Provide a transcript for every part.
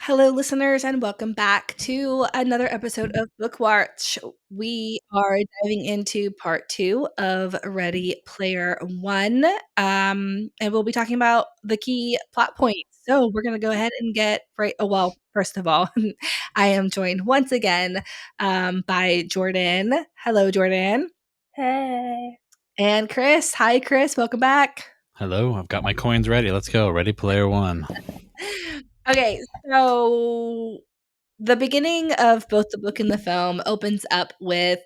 Hello, listeners, and welcome back to another episode of Book Watch. We are diving into part two of Ready Player One, and we'll be talking about the key plot points. So we're going to go ahead and get right. Oh, well, first of all, I am joined once again by Jordyn. Hello, Jordyn. Hey. And Chris. Hi, Chris. Welcome back. Hello, I've got my coins ready. Let's go. Ready Player One. Okay, so the beginning of both the book and the film opens up with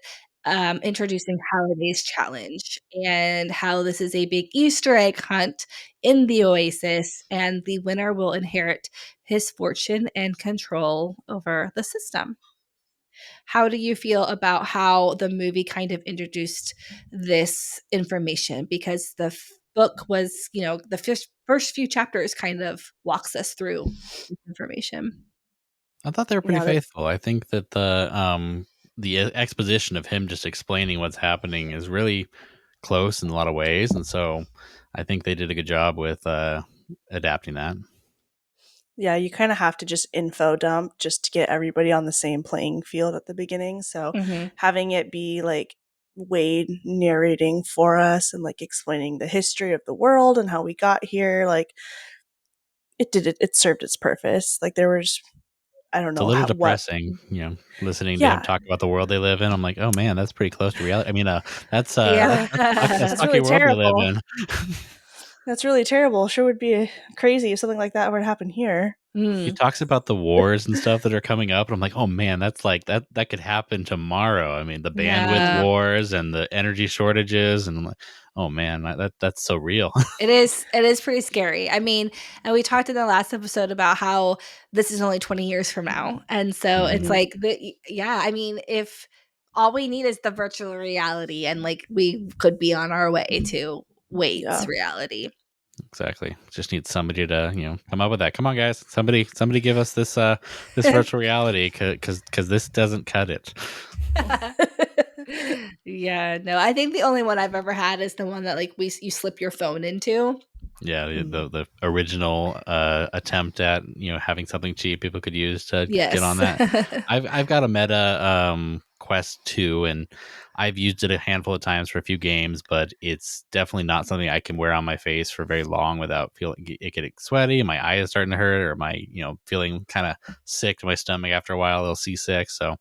introducing Halliday's challenge and how this is a big Easter egg hunt in the Oasis, and the winner will inherit his fortune and control over the system. How do you feel about how the movie kind of introduced this information? Because the book was, the first few chapters kind of walks us through this information. I thought they were pretty Yeah, faithful. I think that the exposition of him just explaining what's happening is really close in a lot of ways, and so I think they did a good job with adapting that. you kind of have to just info dump just to get everybody on the same playing field at the beginning. So having it be like Wade narrating for us and like explaining the history of the world and how we got here, like it served its purpose. Like there was, I don't It's a know little what. depressing, listening to him Yeah. talk about the world they live in. I'm like, oh man, that's pretty close to reality. I mean, that's Yeah. a That's sucky really world we live terrible. in. That's really terrible. Sure would be crazy if something like that were to happen here. He talks about the wars and stuff that are coming up, and I'm like, oh man, that's like that could happen tomorrow. I mean, the bandwidth Yeah. wars and the energy shortages, and I'm like, oh man, that's so real. It is pretty scary. I mean, and we talked in the last episode about how this is only 20 years from now. And so it's Mhm. like I mean, if all we need is the virtual reality and like we could be on our way to Wade's Yeah. reality. Exactly. Just need somebody to come up with that. Come on, guys, somebody give us this virtual reality because this doesn't cut it. Yeah, no, I think the only one I've ever had is the one that like you slip your phone into. Yeah, the original attempt at having something cheap people could use to get on Yes. that. I've got a Meta Quest 2, and I've used it a handful of times for a few games, but it's definitely not something I can wear on my face for very long without feeling it getting sweaty and my eye is starting to hurt, or my feeling kind of sick to my stomach after a while. They'll seasick. So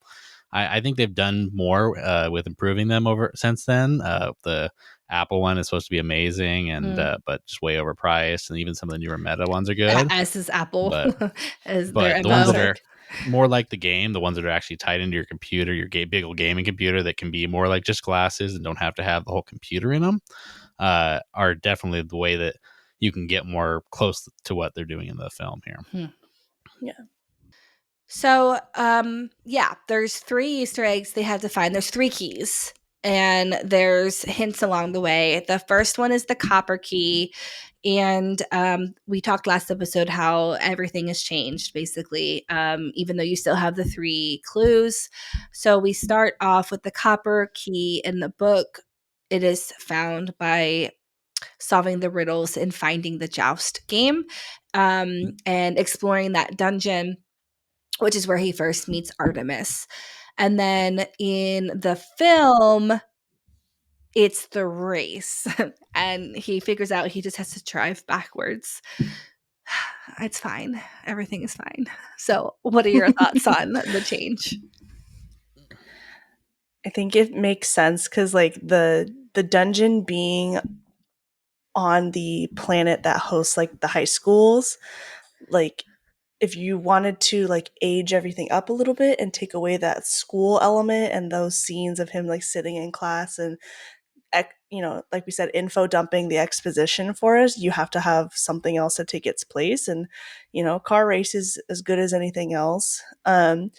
I think they've done more with improving them over since then. The Apple one is supposed to be amazing, and but just way overpriced. And even some of the newer Meta ones are good. As is Apple, But as their but the ones that MO. are more like the game, the ones that are actually tied into your computer, your big old gaming computer that can be more like just glasses and don't have to have the whole computer in them, are definitely the way that you can get more close to what they're doing in the film here. Yeah. So, there's 3 Easter eggs they have to find. There's 3 keys, and there's hints along the way. The first one is the copper key, and we talked last episode how everything has changed, basically, even though you still have the 3 clues. So we start off with the copper key in the book. It is found by solving the riddles and finding the joust game, and exploring that dungeon, which is where he first meets Artemis. And then in the film, it's the race. And he figures out he just has to drive backwards. It's fine. Everything is fine. So, what are your thoughts on the change? I think it makes sense because like the dungeon being on the planet that hosts like the high schools, like if you wanted to like age everything up a little bit and take away that school element and those scenes of him like sitting in class and like we said, info dumping the exposition for us, you have to have something else to take its place. And car race is as good as anything else. And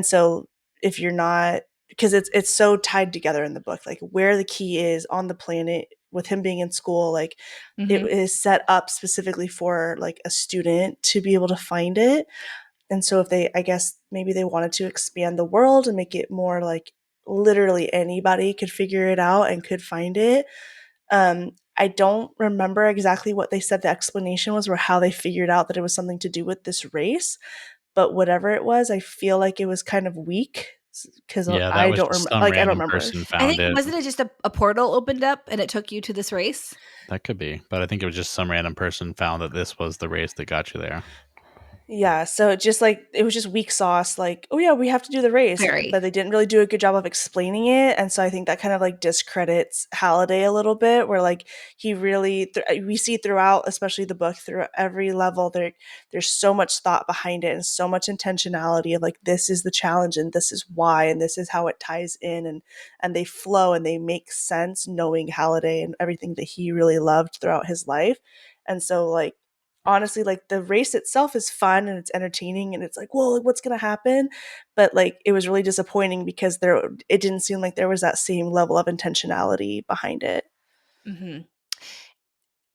so if you're not, because it's so tied together in the book, like where the key is on the planet with him being in school, like it is set up specifically for like a student to be able to find it. And so if I guess maybe they wanted to expand the world and make it more like literally anybody could figure it out and could find it. I don't remember exactly what they said the explanation was or how they figured out that it was something to do with this race. but whatever it was, I feel like it was kind of weak because Yeah, that I was don't just some like I don't random remember. person I found think it. wasn't it just a portal opened up and it took you to this race? That could be, but I think it was just some random person found that this was the race that got you there. Yeah, so just like it was just weak sauce, like, oh yeah, we have to do the race, Very. but they didn't really do a good job of explaining it, and so I think that kind of like discredits Halliday a little bit. Where like he really, we see throughout, especially the book, through every level, there's so much thought behind it and so much intentionality of like this is the challenge and this is why and this is how it ties in and they flow and they make sense knowing Halliday and everything that he really loved throughout his life, and so like honestly like the race itself is fun and it's entertaining and it's like whoa like, what's gonna happen, but like it was really disappointing because it didn't seem like there was that same level of intentionality behind it. Mm-hmm.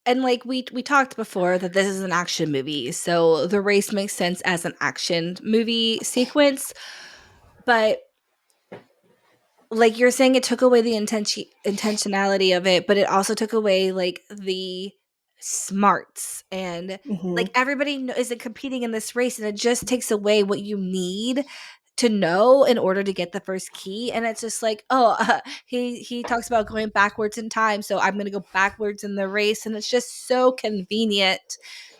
And like we talked before that this is an action movie, so the race makes sense as an action movie sequence, but like you're saying, it took away the intentionality of it, but it also took away like the smarts and Mm-hmm. like everybody isn't competing in this race, and it just takes away what you need to know in order to get the first key. And it's just like, oh, he talks about going backwards in time, so I'm going to go backwards in the race, and it's just so convenient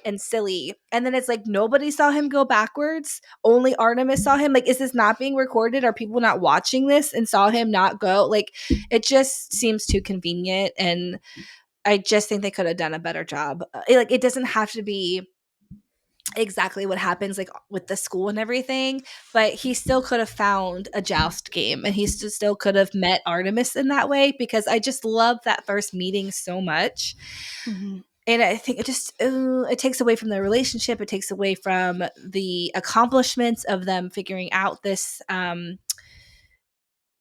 and silly. And then it's like nobody saw him go backwards, only Artemis saw him. Like, is this not being recorded? Are people not watching this and saw him not go? Like, it just seems too convenient. And I just think they could have done a better job. Like, it doesn't have to be exactly what happens like with the school and everything, but he still could have found a joust game and he still could have met Artemis in that way, because I just love that first meeting so much. Mm-hmm. And I think it just it takes away from their relationship. It takes away from the accomplishments of them figuring out this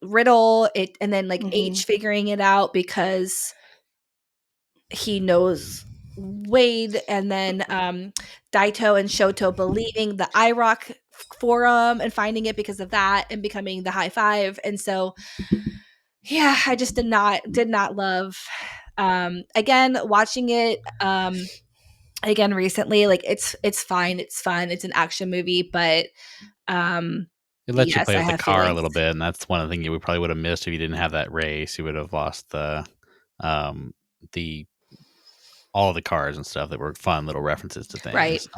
riddle. It and then like Mm-hmm. H figuring it out because he knows Wade, and then Daito and Shoto believing the IROC forum and finding it because of that and becoming the high five. And so yeah, I just did not love again watching it again recently. Like it's fine, it's fun, it's an action movie, but um It lets you yes, play I with the have car a feelings. little bit, and that's one of the things you probably would have missed if you didn't have that race. You would have lost um, the all of the cars and stuff that were fun little references to Right. things.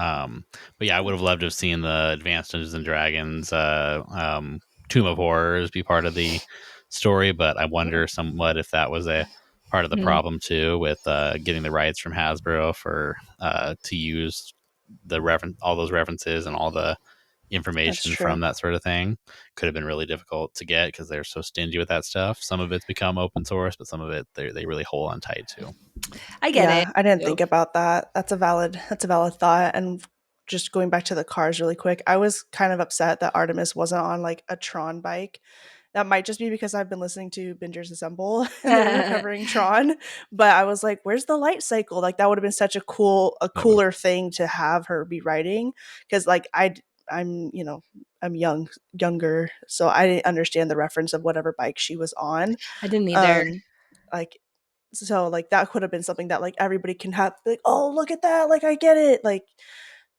But yeah, I would have loved to have seen the Advanced Dungeons and Dragons Tomb of Horrors be part of the story, but I wonder somewhat if that was a part of the Mhm. problem too, with getting the rights from Hasbro for to use all those references and all the That's information true. from that sort of thing could have been really difficult to get because they're so stingy with that stuff. Some of it's become open source, but some of it they really hold on tight to. I get it. Yeah, I didn't think about that. That's a valid thought. And just going back to the cars really quick, I was kind of upset that Artemis wasn't on like a Tron bike. That might just be because I've been listening to Bingers Assemble and they were covering Tron, but I was like, "Where's the light cycle?" Like that would have been such a That would cooler thing to have her be riding because like I'm I'm younger, so I didn't understand the reference of whatever bike she was on. I didn't either. Um, like so like that could have been something that like everybody can have like, oh look at that, like I get it. Like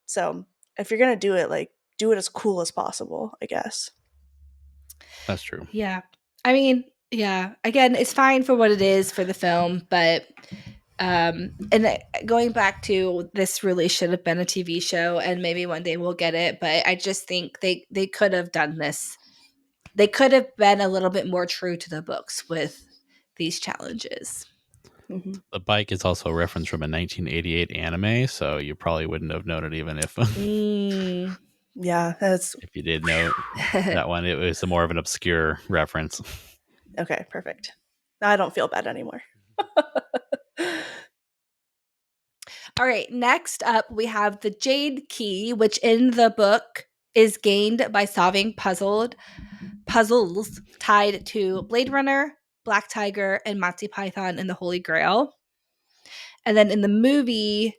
so if you're gonna do it, like do it as cool as possible, I guess. that's true. Yeah. I mean, yeah. Again, it's fine for what it is for the film, but going back to this really should have been a TV show, and maybe one day we'll get it, but I just think they could have done this. They could have been a little bit more true to the books with these challenges. Hmm. The bike is also a reference from a 1988 anime, so you probably wouldn't have known it even if Mm. Yeah, that's if you did know that one. It was more of an obscure reference. okay, perfect. Now I don't feel bad anymore. All right, next up we have the Jade Key, which in the book is gained by solving puzzles tied to Blade Runner, Black Tiger, and Monty Python and the Holy Grail. And then in the movie,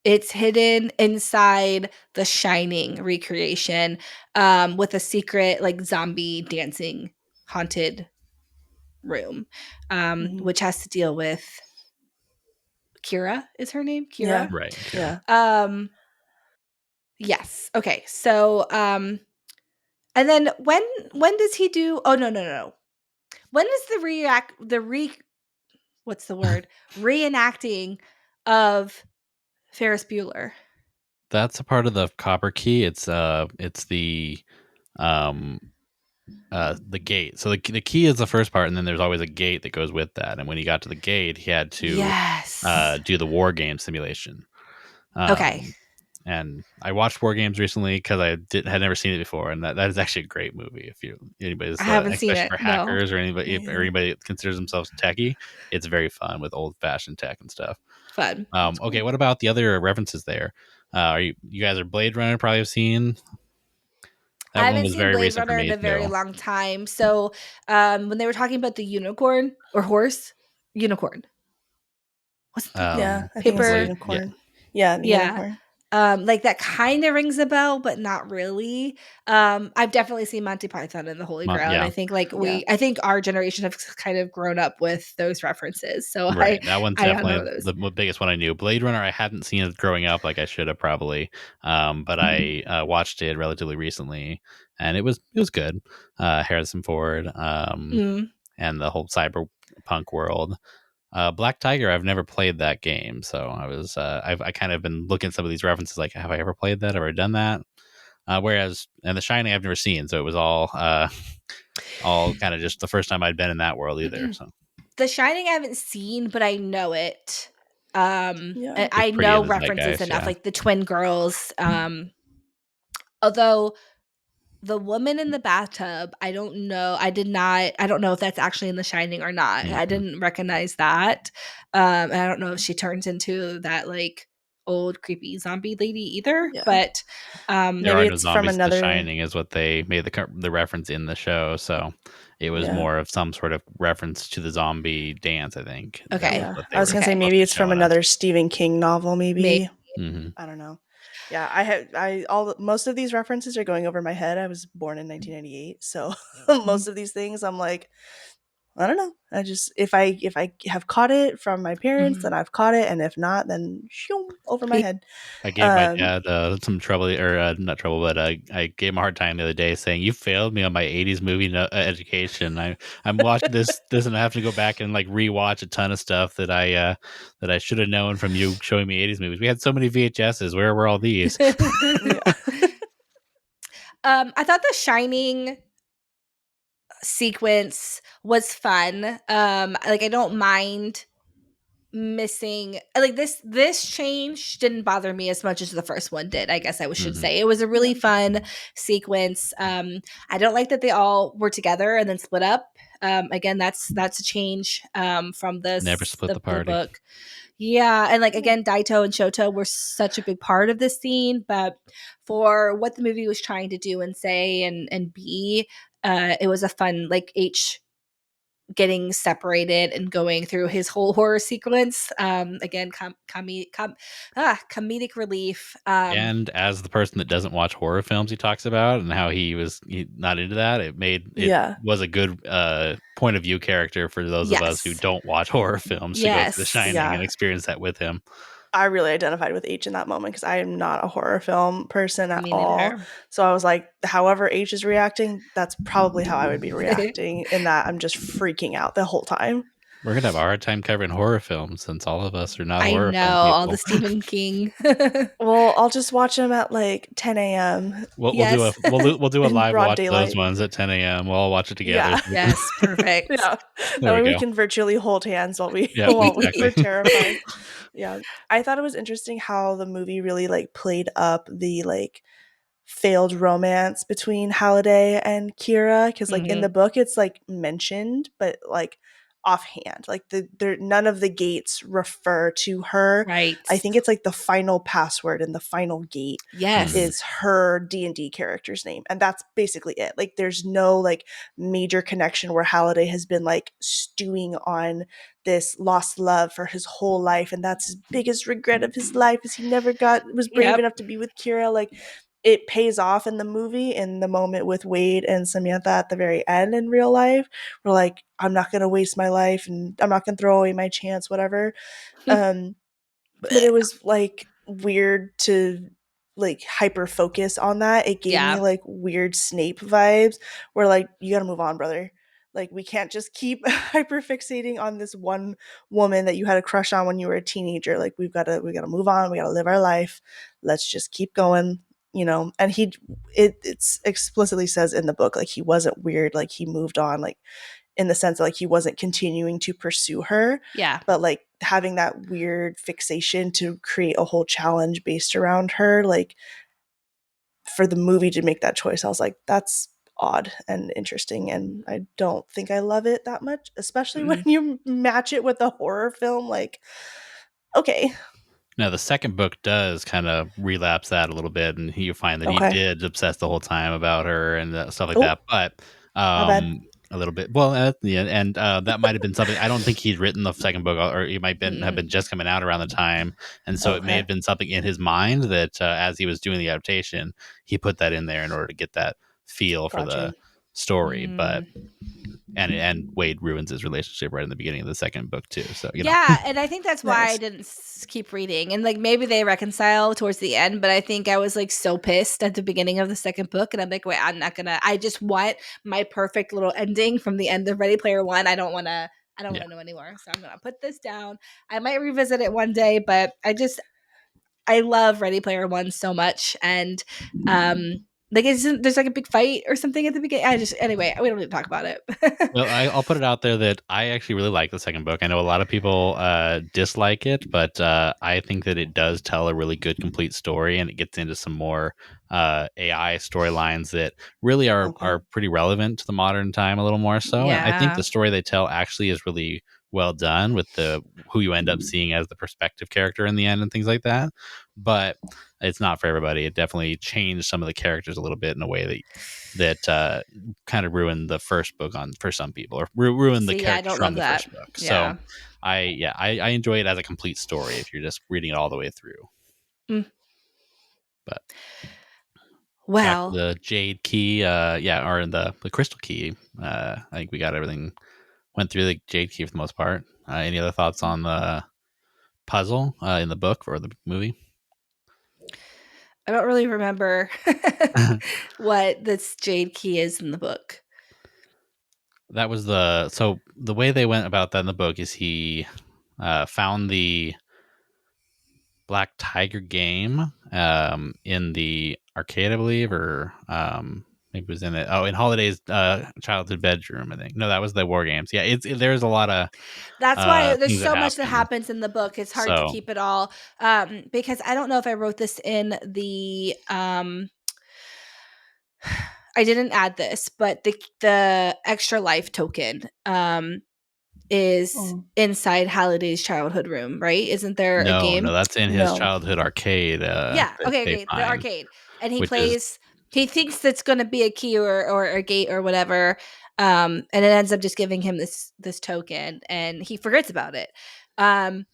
it's hidden inside the Shining recreation with a secret, like zombie dancing haunted room, Mhm. which has to deal with Kira. Is her name Kira? Yeah, Right. Kira. yeah. Um, Yes. Okay. So and then when does he do oh no. When is what's the word? Reenacting of Ferris Bueller? That's a part of the copper key. It's um the gate. So the key is the first part, and then there's always a gate that goes with that. And when he got to the gate, he had to Yes. do the war game simulation. Okay. And I watched War Games recently because had never seen it before, and that is actually a great movie. If anybody's I haven't seen especially it. for No. hackers or anybody Yeah. or anybody that considers themselves techie, it's very fun with old fashioned tech and stuff. Fun. Okay, what about the other references there? Are you guys are Blade Runner? Probably have seen that I one haven't was seen very Blade recent for Runner in me a very too. long time. So when they were talking about the unicorn or horse, unicorn. What's the Yeah, I think it's a paper? Blade, yeah, unicorn. Yeah, the Yeah. unicorn. Like that kind of rings a bell, but not really. I've definitely seen Monty Python and the Holy Grail, and yeah. I think like Yeah. I think our generation have kind of grown up with those references. So Right. That one's I don't know definitely those. the biggest one I knew. Blade Runner, I hadn't seen it growing up like I should have probably. But I watched it relatively recently and it was good. Harrison Ford, Mm. and the whole cyberpunk world. Black Tiger, I've never played that game, so I kind of been looking at some of these references like, have I ever played that? Have I ever done that? Whereas and The Shining I've never seen, so it was all kind of just the first time I'd been in that world either. So The Shining I haven't seen, but I know it. Yeah. it's I pretty in know the references zeitgeist, enough, yeah. like the twin girls. Although the woman in the bathtub, I don't know. I don't know if that's actually in The Shining or not. I Mhm. didn't recognize that. And I don't know if she turns into that like old creepy zombie lady either. Yeah. But There Maybe are no it's from zombies in The another. Shining, is what they made the reference in the show. So it was Yeah. more of some sort of reference to the zombie dance. I think that was okay. Yeah. what they I was were gonna say Okay. maybe mostly it's from showing us. another Stephen King novel, Maybe. maybe. Hmm. I don't know. Yeah, most of these references are going over my head. I was born in 1998, so most of these things I'm like, I don't know. I just if I have caught it from my parents, Mhm. then I've caught it, and if not, then shoom, over my head. I gave my Um, dad some trouble, or not trouble, but I gave him a hard time the other day, saying, "You failed me on my '80s movie education. I'm watching this, and I have to go back and like rewatch a ton of stuff that I should have known from you showing me '80s movies. We had so many VHSs. Where were all these?" yeah, I thought the Shining sequence was fun. Like I don't mind missing like this change didn't bother me as much as the first one did. I guess I should Hmm. say it was a yeah, really fun sequence. I don't like that they all were together and then split up. Again, that's a change from Never this split the the party. book. Yeah, and like yeah, again, Daito and Shoto were such a big part of this scene, but for what the movie was trying to do and say and be, it was a fun like H getting separated and going through his whole horror sequence. Again, comedic relief. And as the person that doesn't watch horror films, he talks about and how he not into that. It yeah. was a good point of view character for those of us who Yes, don't watch horror films to go through The yes, Shining and Yeah, experience that with him. I really identified with H in that moment because I am not a horror film person at me all. neither. So I was like, however H is reacting, that's probably how I would be reacting. In that I'm just freaking out the whole time. We're gonna have a hard time covering horror films since all of us are not I horror know film all the people. Stephen King. Well, I'll just watch them at like 10 a.m. Yes, We'll do a in live broad watch of those daylight. ones at 10 a.m. We'll all watch it together. Yeah. So we can, yes, perfect. Yeah. That there we way we go. can virtually hold hands while we Yeah, while we're exactly. terrified. Yeah. I thought it was interesting how the movie really like played up the like failed romance between Halliday and Kira because like in Mhm. the book it's like mentioned but like offhand like there none of the gates refer to her. Right. I think it's like the final password and the final gate Mhm. is Yes. her D&D character's name and that's basically it. Like there's no like major connection where Halliday has been like stewing on this lost love for his whole life and that's his biggest regret of his life is he never was brave Yep. enough to be with Kira. Like it pays off in the movie in the moment with Wade and Samantha at the very end in real life. We're like, I'm not gonna waste my life and I'm not gonna throw away my chance, whatever. Um, but it was like weird to like hyper focus on that. It gave me Yeah. like weird Snape vibes where like you got to move on, brother. Like we can't just keep hyper fixating on this one woman that you had a crush on when you were a teenager. Like we got to move on. We got to live our life. Let's just keep going, you know. And it's explicitly says in the book like he wasn't weird, like he moved on, like in the sense that like he wasn't continuing to pursue her, Yeah. but like having that weird fixation to create a whole challenge based around her, like for the movie to make that choice, I was like, that's odd and interesting, and I don't think I love it that much, especially when Mm. you match it with a horror film. Like, okay, Now, the second book does kind of relapse that a little bit, and you find that he okay. did obsess the whole time about her and stuff like Oh, that. But my bad. a little bit, well, yeah, and that might have been something. I don't think he'd written the second book, or he might have Mm. been just coming out around the time, and so it may Okay, have been something in his mind that as he was doing the adaptation, he put that in there in order to get that feel for got the you. story. But Mm. and Wade ruins his relationship right in the beginning of the second book too. So Yeah, and I think that's why I Nice. didn't keep reading. And like maybe they reconcile towards the end, but I think I was like so pissed at the beginning of the second book, and I'm like, wait, I'm not gonna. I just want my perfect little ending from the end of Ready Player One. I don't want to. I don't yeah. want to know anymore. So I'm gonna put this down. I might revisit it one day, but I love Ready Player One so much, and like there's like a big fight or something at the beginning. I just anyway, we don't need to talk about it. Well, I'll put it out there that I actually really like the second book. I know a lot of people dislike it, but I think that it does tell a really good, complete story, and it gets into some more AI storylines that really are Okay. pretty relevant to the modern time a little more so. And I think Yeah. the story they tell actually is really well done with the who you end up seeing as the perspective character in the end and things like that. But it's not for everybody. It definitely changed some of the characters a little bit in a way that kind of ruined the first book on for some people, or ruined the See, I characters don't from love the that. first book. So Yeah. I enjoy it as a complete story if you're just reading it all the way through. Mm. But back to Well, the jade key, or in the crystal key. I think we got everything, went through the jade key for the most part. Any other thoughts on the puzzle in the book or the movie? I don't really remember what this jade key is in the book. That was the way they went about that in the book is he found the Black Tiger game in the arcade, I believe, or maybe it was in it. Oh, in Halliday's childhood bedroom, I think. No, that was the war games. Yeah, there's a lot of That's why there's things that so much that happen. happens in the book. It's hard to So keep it all because I don't know if I wrote this in the I didn't add this, but the extra life token is Oh, inside Halliday's childhood room, right? Isn't there a no, game? that's in his no. childhood arcade Yeah. that Okay. they Okay. The find, arcade, and he which is plays. He thinks that's going to be a key or a gate or whatever, and it ends up just giving him this token, and he forgets about it. Um,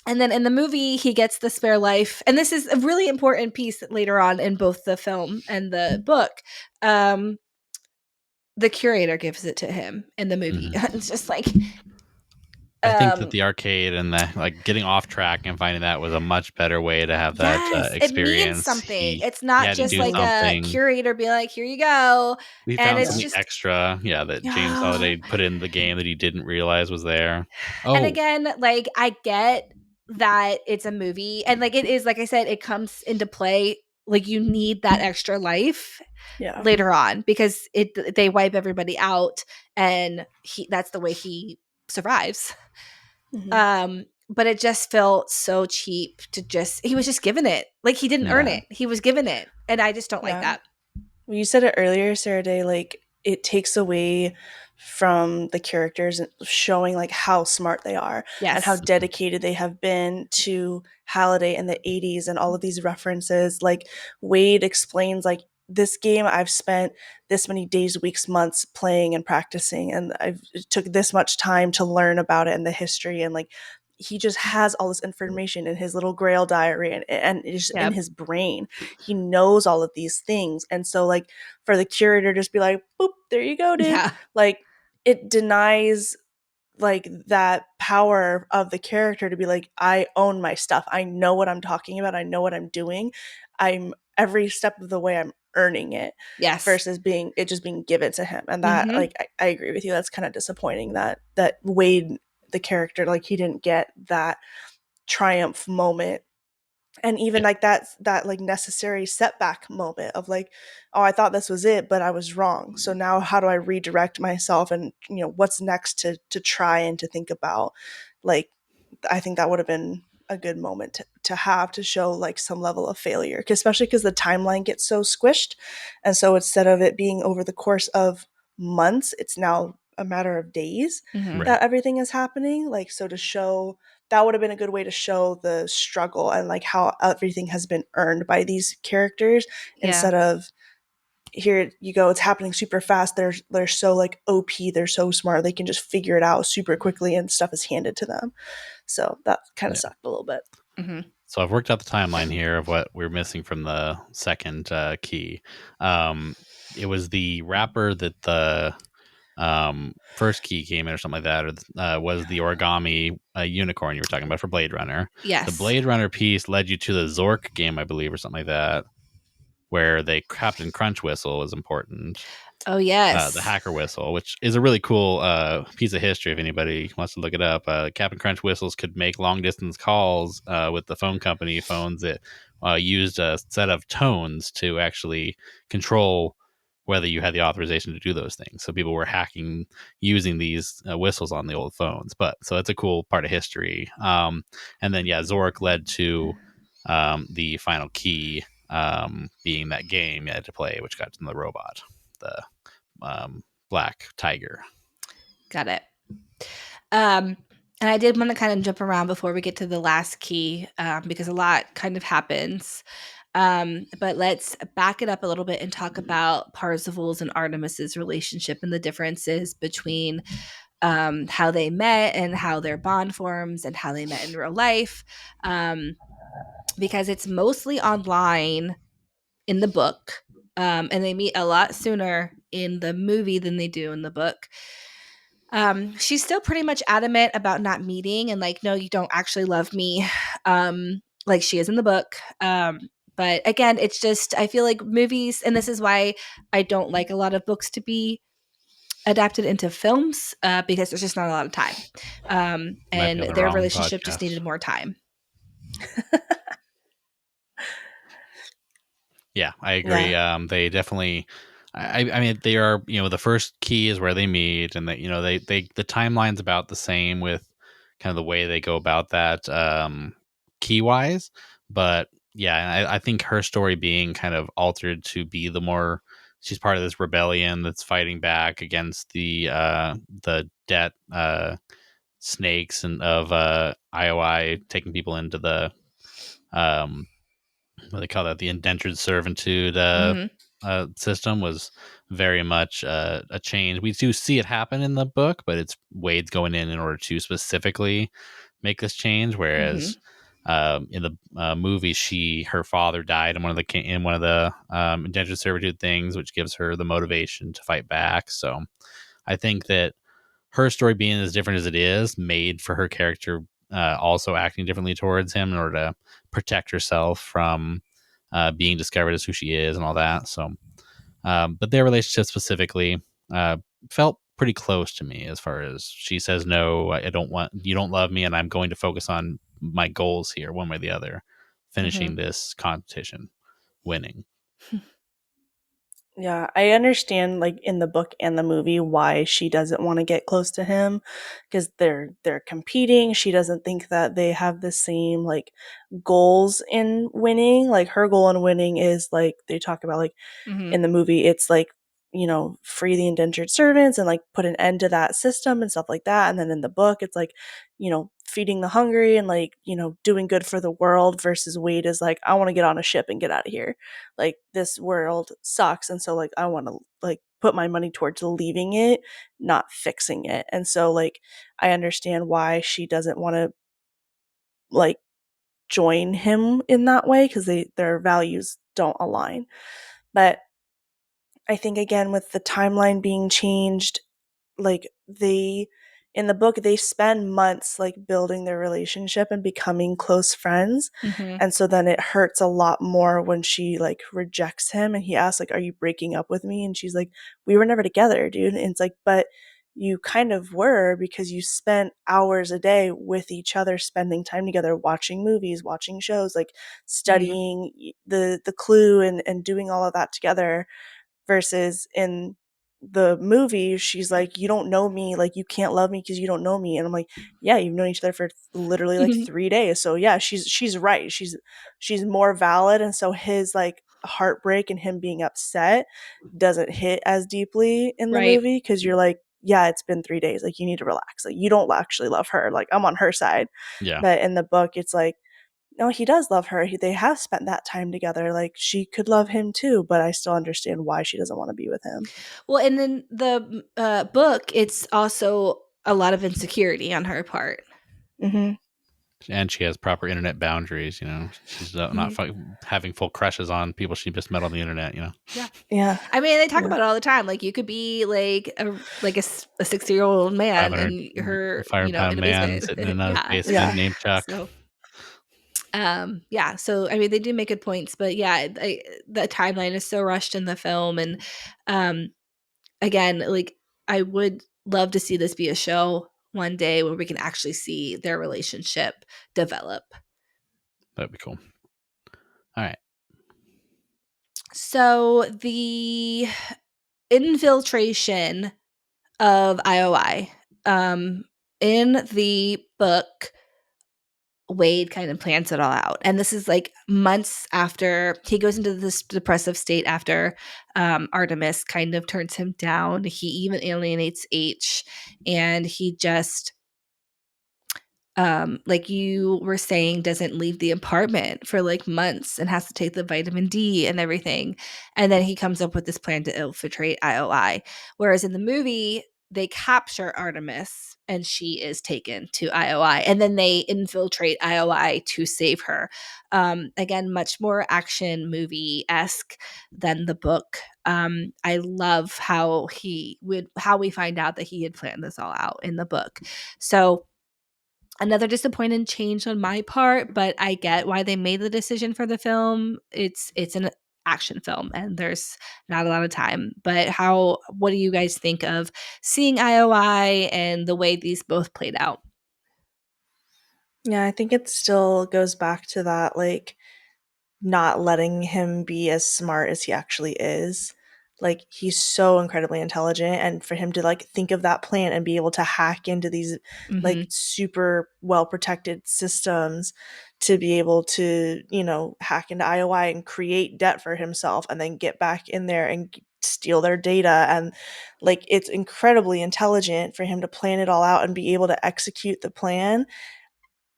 and then in the movie, he gets the spare life, and this is a really important piece later on in both the film and the book. Um, the curator gives it to him in the movie. mhm. It's just like, I think that um, the arcade and the like getting off track and finding that was a much better way to have that yes, it means experience. something. It's He not had to just do like Mhm. a something. curator be like, "Here you go," We and found it's Yeah. something just extra, yeah, that James yeah. Halliday put in the game that he didn't realize was there. And Oh, again, like I get that it's a movie, and like it is, like I said, it comes into play. Like you need that extra life Yeah. later on because they wipe everybody out, and that's the way he survives. Hmm. But it just felt so cheap to just he was just given it. Like he didn't earn yeah, it. He was given it. And I just don't like Yeah. that. Well, you said it earlier, Sarah-Daye, like it takes away from the characters and showing like how smart they are and how Yes. dedicated they have been to Halliday in the 80s and all of these references. Like Wade explains like this game I've spent this many days, weeks, months playing and practicing, and it took this much time to learn about it and the history, and like he just has all this information in his little grail diary, and it's in Yep. his brain. He knows all of these things. And so like for the curator to just be like, boop, there you go, dude. Yeah. Like it denies like that power of the character to be like, I own my stuff. I know what I'm talking about. I know what I'm doing. I'm every step of the way I'm earning it Yes. versus being it just being given to him. And that Mm-hmm. like I agree with you. That's kind of disappointing that Wade, the character, like he didn't get that triumph moment, and even Yeah. like that like necessary setback moment of like, oh, I thought this was it but I was wrong, so now how do I redirect myself, and what's next to try and to think about. Like, I think that would have been a good moment to have to show like some level of failure, especially because the timeline gets so squished, and so instead of it being over the course of months, it's now a matter of days Mm-hmm. Right. that everything is happening. Like, so to show that would have been a good way to show the struggle and like how everything has been earned by these characters, Yeah. instead of here you go, it's happening super fast. They're so like OP, they're so smart, they can just figure it out super quickly and stuff is handed to them. So that kind of Yeah. sucked a little bit. Mm-hmm. So I've worked out the timeline here of what we're missing from the second key. Um, it was the wrapper that the first key came in or something like that, or was the origami unicorn you were talking about for Blade Runner. The Yes. Blade Runner piece led you to the Zork game, I believe, or something like that, where the Captain Crunch whistle was important. Oh, The yes. hacker whistle, which is a really cool piece of history if anybody wants to look it up. Captain Crunch whistles could make long distance calls with the phone company phones that used a set of tones to actually control whether you had the authorization to do those things. So people were hacking using these whistles on the old phones. But so that's a cool part of history. And then, yeah, Zork led to the final key being that game you had to play, which got to the robot, the black tiger. Got it. And I did want to kind of jump around before we get to the last key, because a lot kind of happens. But let's back it up a little bit and talk about Parzival's and Artemis's relationship and the differences between how they met and how their bond forms and how they met in real life. Because it's mostly online in the book, and they meet a lot sooner in the movie than they do in the book. She's still pretty much adamant about not meeting and like, no, you don't actually love me, like she is in the book. But again, it's just, I feel like movies, and this is why I don't like a lot of books to be adapted into films, because there's just not a lot of time. Might be And on the their wrong relationship just podcast. needed more time. Yeah, I agree. Yeah. They definitely. I mean, they are. The first key is where they meet, and that they the timeline's about the same with kind of the way they go about that key wise. But yeah, I think her story being kind of altered to be the more she's part of this rebellion that's fighting back against the debt snakes and of IOI taking people into the um what they call that, the indentured servitude Hmm. system, was very much a change. We do see it happen in the book, but it's Wade's going in order to specifically make this change. Hmm. Whereas in the movie, her father died in one of the indentured servitude things, which gives her the motivation to fight back. So I think that her story being as different as it is made for her character also acting differently towards him in order to protect herself from being discovered as who she is and all that. So, but their relationship specifically felt pretty close to me as far as she says, no, I don't want, you don't love me, and I'm going to focus on my goals here, one way or the other, Hmm. finishing this competition, winning. Yeah, I understand like in the book and the movie why she doesn't want to get close to him, because they're competing. She doesn't think that they have the same like goals in winning. Like her goal in winning is like they talk about like Hmm. in the movie, it's like, free the indentured servants and like put an end to that system and stuff like that. And then in the book, it's like, feeding the hungry and like, doing good for the world, versus Wade is like, I want to get on a ship and get out of here. Like, this world sucks. And so like I want to like put my money towards leaving it, not fixing it. And so like I understand why she doesn't want to like join him in that way, because their values don't align. But I think again with the timeline being changed, like they in the book they spend months like building their relationship and becoming close friends. Mm-hmm. And so then it hurts a lot more when she like rejects him and he asks like, are you breaking up with me? And she's like, we were never together, dude. And it's like, but you kind of were, because you spent hours a day with each other, spending time together, watching movies, watching shows, like studying the clue and doing all of that together. Versus in the movie, she's like, you don't know me, like you can't love me because you don't know me. And I'm like, yeah, you've known each other for literally like 3 days. So yeah, she's right. She's more valid. And so his like heartbreak and him being upset doesn't hit as deeply in the Right. movie, because you're like, yeah, it's been 3 days, like you need to relax, like you don't actually love her, like I'm on her side. Yeah. But in the book it's like, no, he does love her. They have spent that time together. Like she could love him too, but I still understand why she doesn't want to be with him. Well, and then the book, it's also a lot of insecurity on her part. Mm-hmm. And she has proper internet boundaries. She's not having full crushes on people she just met on the internet. Yeah. Yeah. I mean, they talk Yeah. about it all the time. Like you could be like a 60-year-old man and her, 500-pound in a man basement. sitting in a Yeah. basement Yeah. named Chuck. So, yeah. So, I mean, they do make good points, but yeah, the timeline is so rushed in the film. And, again, like I would love to see this be a show one day where we can actually see their relationship develop. That'd be cool. All right. So the infiltration of IOI, in the book, Wade kind of plans it all out. And this is like months after he goes into this depressive state after Artemis kind of turns him down. He even alienates H, and he just, like you were saying, doesn't leave the apartment for like months and has to take the vitamin D and everything. And then he comes up with this plan to infiltrate IOI. Whereas in the movie, they capture Artemis and she is taken to IOI, and then they infiltrate IOI to save her. Again, much more action movie esque than the book. I love how we find out that he had planned this all out in the book. So another disappointing change on my part, but I get why they made the decision for the film. It's an action film and there's not a lot of time. But what do you guys think of seeing IOI and the way these both played out? Yeah, I think it still goes back to that, like, not letting him be as smart as he actually is. Like, he's so incredibly intelligent, and for him to like think of that plan and be able to hack into these like Mm-hmm. super well protected systems to be able to, hack into IOI and create debt for himself and then get back in there and steal their data. And like, it's incredibly intelligent for him to plan it all out and be able to execute the plan.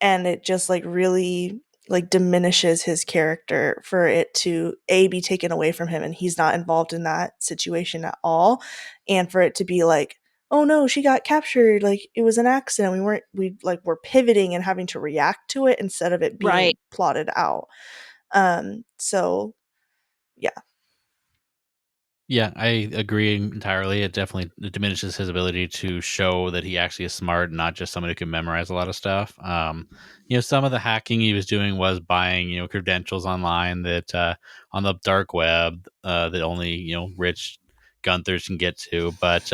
And it just like really like diminishes his character for it to be taken away from him and he's not involved in that situation at all, and for it to be like, oh no, she got captured, like it was an accident, we're pivoting and having to react to it instead of it Right. being plotted out. So yeah. Yeah, I agree entirely. It definitely diminishes his ability to show that he actually is smart, and not just somebody who can memorize a lot of stuff. Some of the hacking he was doing was buying, credentials online that on the dark web that only rich Gunthers can get to. But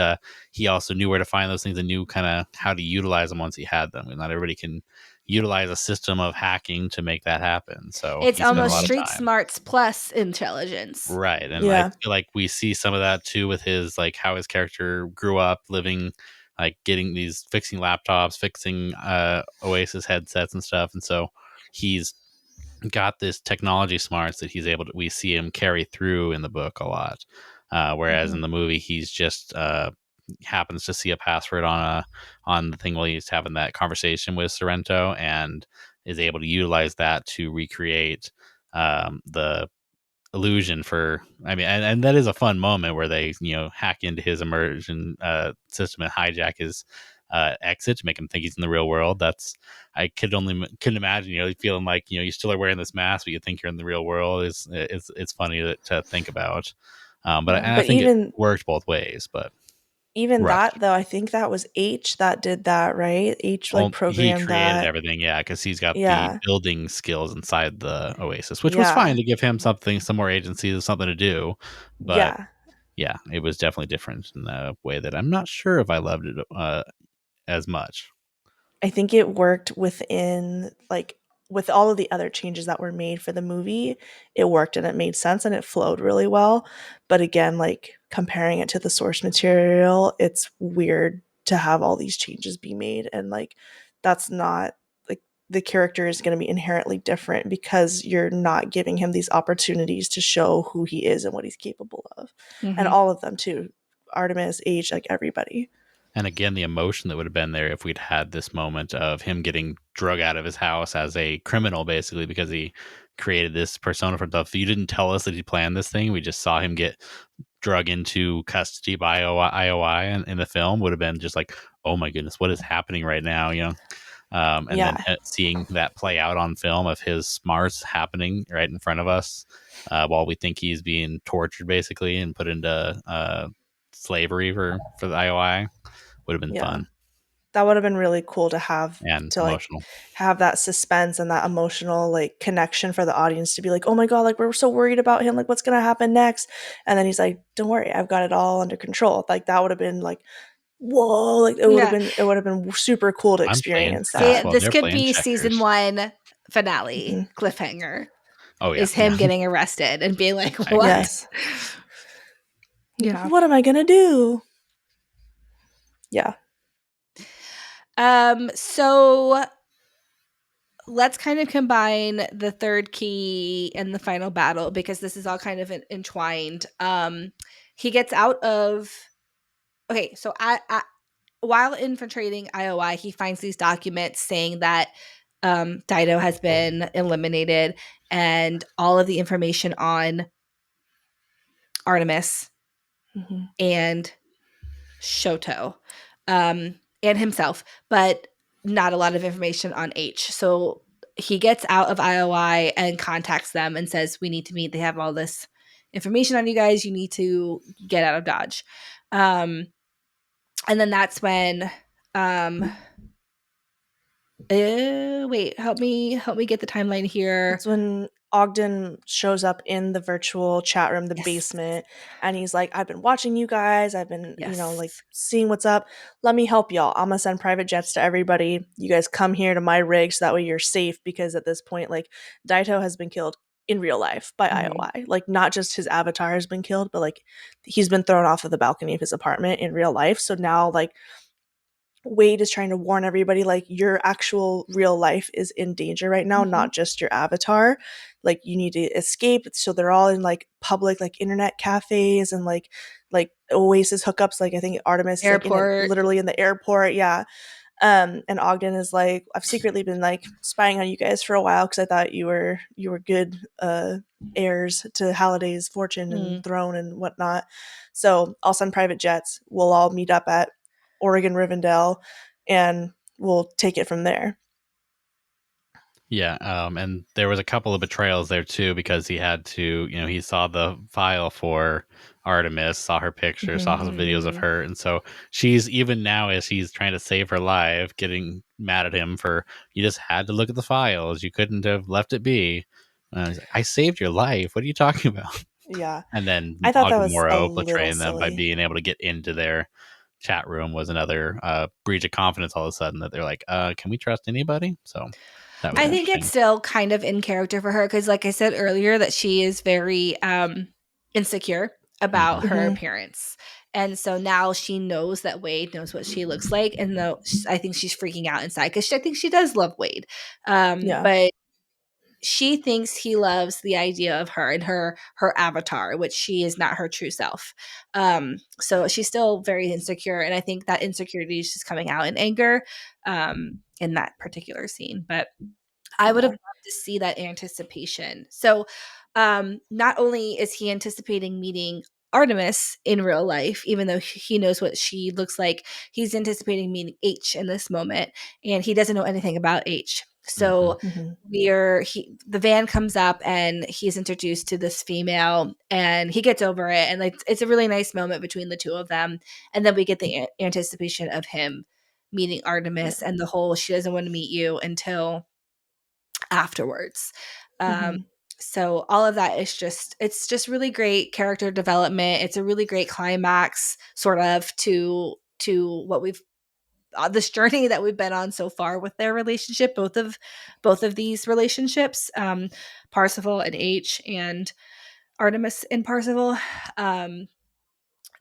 he also knew where to find those things and knew kind of how to utilize them once he had them. And not everybody can utilize a system of hacking to make that happen. So It's he spent a almost lot of street time. smarts plus intelligence. Right. And I Yeah. feel like we see some of that too with his, like, how his character grew up living, like getting these, fixing laptops, fixing Oasis headsets and stuff. And so he's got this technology smarts that we see him carry through in the book a lot. Whereas Mhm. in the movie, he's just happens to see a password on the thing while he's having that conversation with Sorrento, and is able to utilize that to recreate the illusion for, I mean, and that is a fun moment where they hack into his immersion system and hijack his exit to make him think he's in the real world. That's, I couldn't imagine feeling like you still are wearing this mask but you think you're in the real world. It's funny to think about. But Yeah, and I but think it even worked both ways. But even Right. that though, I think that was H that did that, right? H like Well, he programmed created that. everything, yeah, because he's got the Yeah. building skills inside the Oasis, which was fine Yeah. to give him some more agency, something to do. But Yeah. yeah, it was definitely different in a way that I'm not sure if I loved it as much. I think it worked within like with all of the other changes that were made for the movie, it worked and it made sense and it flowed really well. But again, like comparing it to the source material, it's weird to have all these changes be made and like that's not like the character is going to be inherently different because you're not giving him these opportunities to show who he is and what he's capable of. And Mhm. all of them too. Artemis, Age, like everybody. And again, the emotion that would have been there if we'd had this moment of him getting drug out of his house as a criminal, basically, because he created this persona for himself. You didn't tell us that he planned this thing. We just saw him get drug into custody by IOI in the film would have been just like, oh my goodness, what is happening right now? And then Yeah. seeing that play out on film of his smarts happening right in front of us while we think he's being tortured basically and put into slavery for the IOI would have been Yeah. fun That would have been really cool and to like emotional. have that suspense and that emotional like connection for the audience to be like, oh my god, like we're so worried about him, like what's gonna happen next? And then he's like, don't worry, I've got it all under control. Like that would have been like, whoa, like Yeah. it would have been super cool to I'm playing experience See, chess that. while this they're could playing be season checkers. 1 finale Mhm. cliffhanger. Oh yeah, Is him getting arrested and being like, I agree. "What?" Yes. Yeah. What am I gonna do? Yeah. So let's kind of combine the third key and the final battle because this is all kind of entwined. He gets out of okay, so while infiltrating IOI, he finds these documents saying that Dido has been eliminated and all of the information on Artemis Hmm. and Shoto and himself, but not a lot of information on H. So he gets out of IOI and contacts them and says, "We need to meet. They have all this information on you guys. You need to get out of Dodge." And then that's when wait, help me get the timeline here. It's when Ogden shows up in the virtual chat room, the Yes. basement, and he's like, I've been watching you guys. I've been, like Yes. seeing what's up. Let me help y'all. I'm going to send private jets to everybody. You guys come here to my rig so that way you're safe because at this point, like, Daito has been killed in real life by Mhm. IOI. Like, not just his avatar has been killed, but like, he's been thrown off of the balcony of his apartment in real life. So now, like, Wade is trying to warn everybody like your actual real life is in danger right now, Mhm. not just your avatar. Like you need to escape. So they're all in like public like internet cafes and like Oasis hookups. Like I think Artemis is like in it Airport. literally in the airport. Yeah. And Ogden is like, I've secretly been like spying on you guys for a while because I thought you were good heirs to Halliday's fortune and Mm. throne and whatnot. So I'll send private jets. We'll all meet up at Oregon Rivendell, and we'll take it from there. Yeah, and there was a couple of betrayals there too because he had to, he saw the file for Artemis, saw her picture, saw some videos of Mm. her, and so she's even now as she's trying to save her life, getting mad at him for you just had to look at the files, you couldn't have left it be. He's like, I saved your life. What are you talking about? Yeah, And then I thought that was a Ogmoro little betraying them by silly. being able to get into their chat room was another breach of confidence. All of a sudden, that they're like, "Can we trust anybody?" So that was I think it's interesting. still kind of in character for her because, like I said earlier, that she is very insecure about Hmm. her Hmm. appearance, and so now she knows that Wade knows what she looks like, and though I think she's freaking out inside because I think she does love Wade, Yeah, but she thinks he loves the idea of her and her avatar, which she is not her true self. So she's still very insecure, and I think that insecurity is just coming out in anger in that particular scene. But I would have yeah, loved to see that anticipation. So not only is he anticipating meeting Artemis in real life, even though he knows what she looks like, he's anticipating meeting H in this moment, and he doesn't know anything about H. So Mm-hmm. the van comes up and he's introduced to this female and he gets over it, and like it's a really nice moment between the two of them, and then we get the anticipation of him meeting Artemis and the whole she doesn't want to meet you until afterwards. Um, Mm-hmm. so all of that is it's just really great character development. It's a really great climax, sort of to what we've this journey that we've been on so far with their relationship. Both of these relationships, Parsifal and H, and Artemis and Parsifal.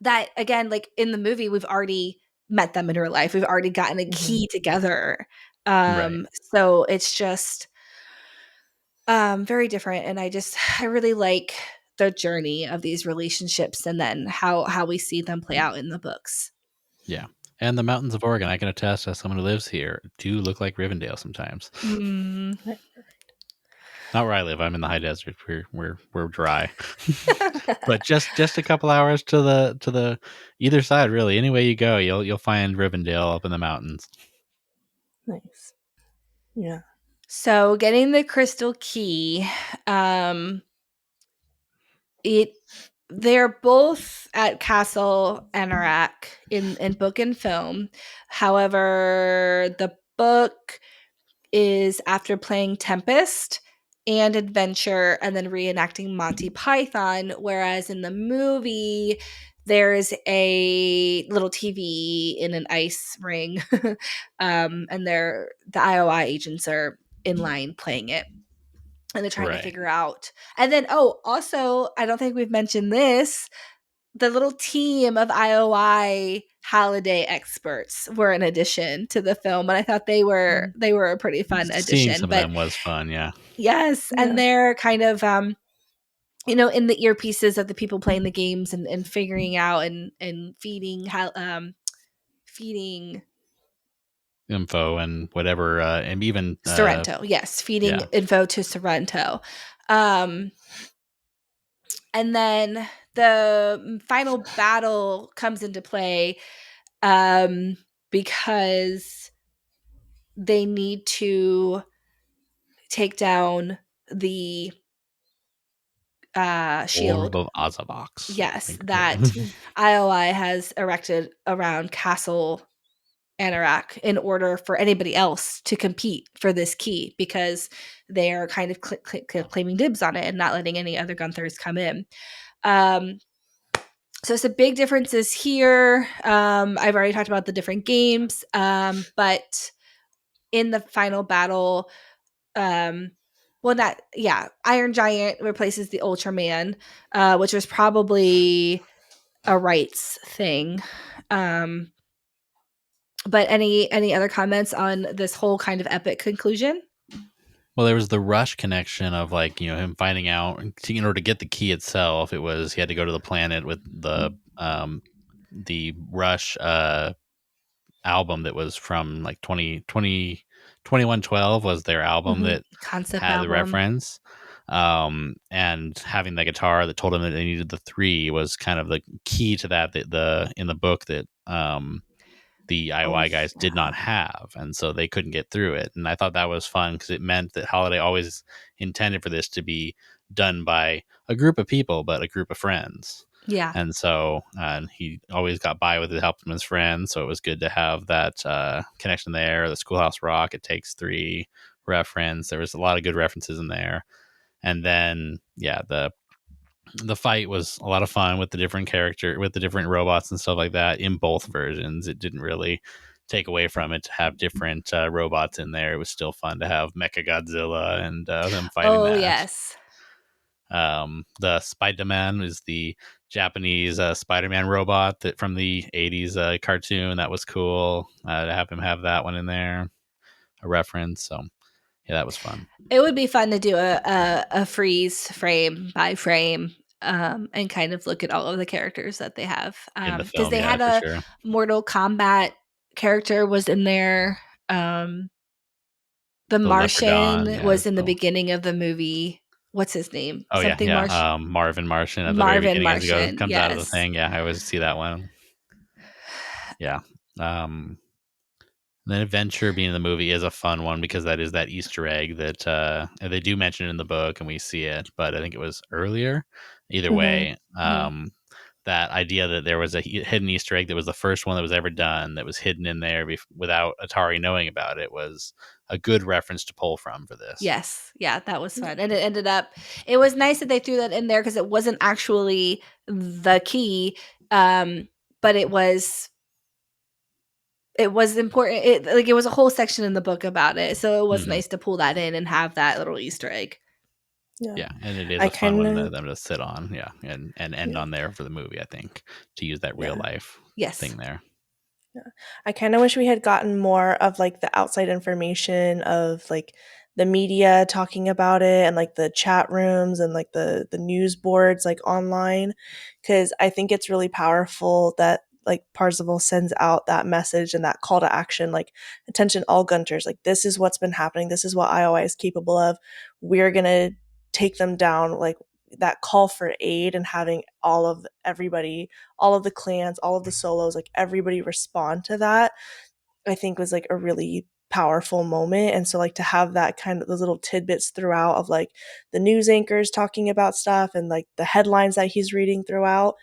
That again, like in the movie, we've already met them in real life. We've already gotten a Mm-hmm. key together. Right. So it's just very different, and I really like the journey of these relationships and then how we see them play out in the books. Yeah. And the mountains of Oregon, I can attest as someone who lives here, do look like Rivendell sometimes. Mm. Not where I live. I'm in the high desert. We're dry. But just a couple hours to the either side, really. Any way you go, you'll find Rivendell up in the mountains. Nice. Yeah. So getting the crystal key, um, it they're both at Castle Anorak in book and film. However, the book is after playing Tempest and Adventure and then reenacting Monty Python, whereas in the movie there's a little TV in an ice ring, and the IOI agents are in line playing it, and they're trying to Right. figure out. And then, oh, also, I don't think we've mentioned this. The little team of IOI Halliday experts were an addition to the film, and I thought they were a pretty fun Seeing addition. some of But them was fun, yeah. yes, and Yeah. they're kind of in the earpieces of the people playing the games and figuring out and feeding Info and whatever, and even Sorrento. Yes, feeding yeah. info to Sorrento. Um and then the final battle comes into play because they need to take down the Orb shield. of Ozavox, I Yes, think. that IOI has erected around Castle Anorak in order for anybody else to compete for this key, because they are kind of claiming dibs on it and not letting any other Gunthers come in. Um, so some big differences here. I've already talked about the different games, but in the final battle, um, Iron Giant replaces the Ultraman, which was probably a rights thing. Um, but any other comments on this whole kind of epic conclusion? Well, there was the Rush connection of like, him finding out in order to get the key itself, it was he had to go to the planet with the Rush album that was from like 2112 was their album Mm-hmm. that Concept had the album. reference. And having the guitar that told him that they needed the 3 was kind of the key to that the in the book that the Oh, IOI guys did not have, and so they couldn't get through it. And I thought that was fun because it meant that Halliday always intended for this to be done by a group of people, but a group of friends. Yeah. And so he always got by with the help from his friends. So it was good to have that connection there. The Schoolhouse Rock, It Takes 3 reference. There was a lot of good references in there. And then, yeah, the fight was a lot of fun with the different robots and stuff like that in both versions. It didn't really take away from it to have different robots in there. It was still fun to have Mecha Godzilla and them fighting Oh, that. yes. The Spider-Man is the Japanese Spider-Man robot that from the 80s cartoon. That was cool to have him have that one in there, a reference. So yeah, that was fun. It would be fun to do a freeze frame by frame, and kind of look at all of the characters that they have. In the Because film, they yeah, had for a sure. Mortal Kombat character was in there. The The Leprechaun, Martian yeah. was in the beginning of the movie. What's his name? Oh yeah, Something Martian. yeah. Marvin Martian at the very Marvin beginning as he Martian. comes out of the Yes. thing. Yeah, I always see that one. Yeah. Um, And then adventure being in the movie is a fun one because that is that Easter egg that they do mention it in the book and we see it, but I think it was earlier. Either Mhm. way, that idea that there was a hidden Easter egg that was the first one that was ever done that was hidden in there without Atari knowing about it was a good reference to pull from for this. Yes. Yeah, that was fun. And it was nice that they threw that in there because it wasn't actually the key. But it was important. It was a whole section in the book about it. So it was nice to pull that in and have that little Easter egg. Yeah, and it is I a fun one kind for of them to sit on, and end on there for the movie, I think, to use that real life Yes. thing there. I kind of wish we had gotten more of like the outside information of like the media talking about it and like the chat rooms and like the news boards like online, because I think it's really powerful that like Parzival sends out that message and that call to action, like attention all Gunters, like this is what's been happening, this is what IOI is capable of, we're gonna take them down, like that call for aid and having all of everybody, all of the clans, all of the solos, like everybody respond to that, I think was like a really powerful moment. And so like to have that kind of those little tidbits throughout of like the news anchors talking about stuff and like the headlines that he's reading throughout,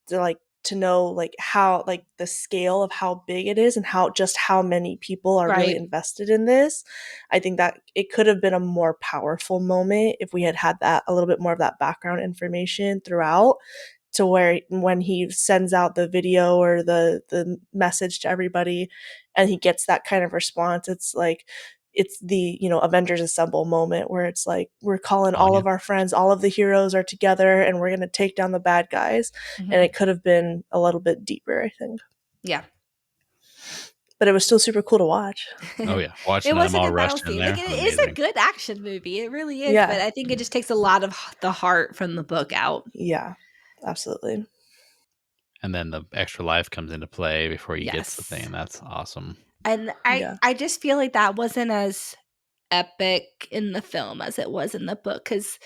to like to know like how like the scale of how big it is and how many people are really Right. invested in this, I think that it could have been a more powerful moment if we had had that a little bit more of that background information throughout, to where when he sends out the video or the message to everybody and he gets that kind of response, it's like it's the Avengers Assemble moment where it's like we're calling Oh all yeah, of our friends, all of the heroes are together and we're going to take down the bad guys. And it could have been a little bit deeper, I think, Yeah. but it was still super cool to watch. oh yeah. It Watching was them a all good battle rushed in scene. Like there it was is a amazing. good action movie. It really is. But Yeah, I think it just takes a lot of the heart from the book out. yeah, absolutely. And then the extra life comes into play before he gets the Yes. thing. That's awesome. And Yeah. I just feel like that wasn't as epic in the film as it was in the book because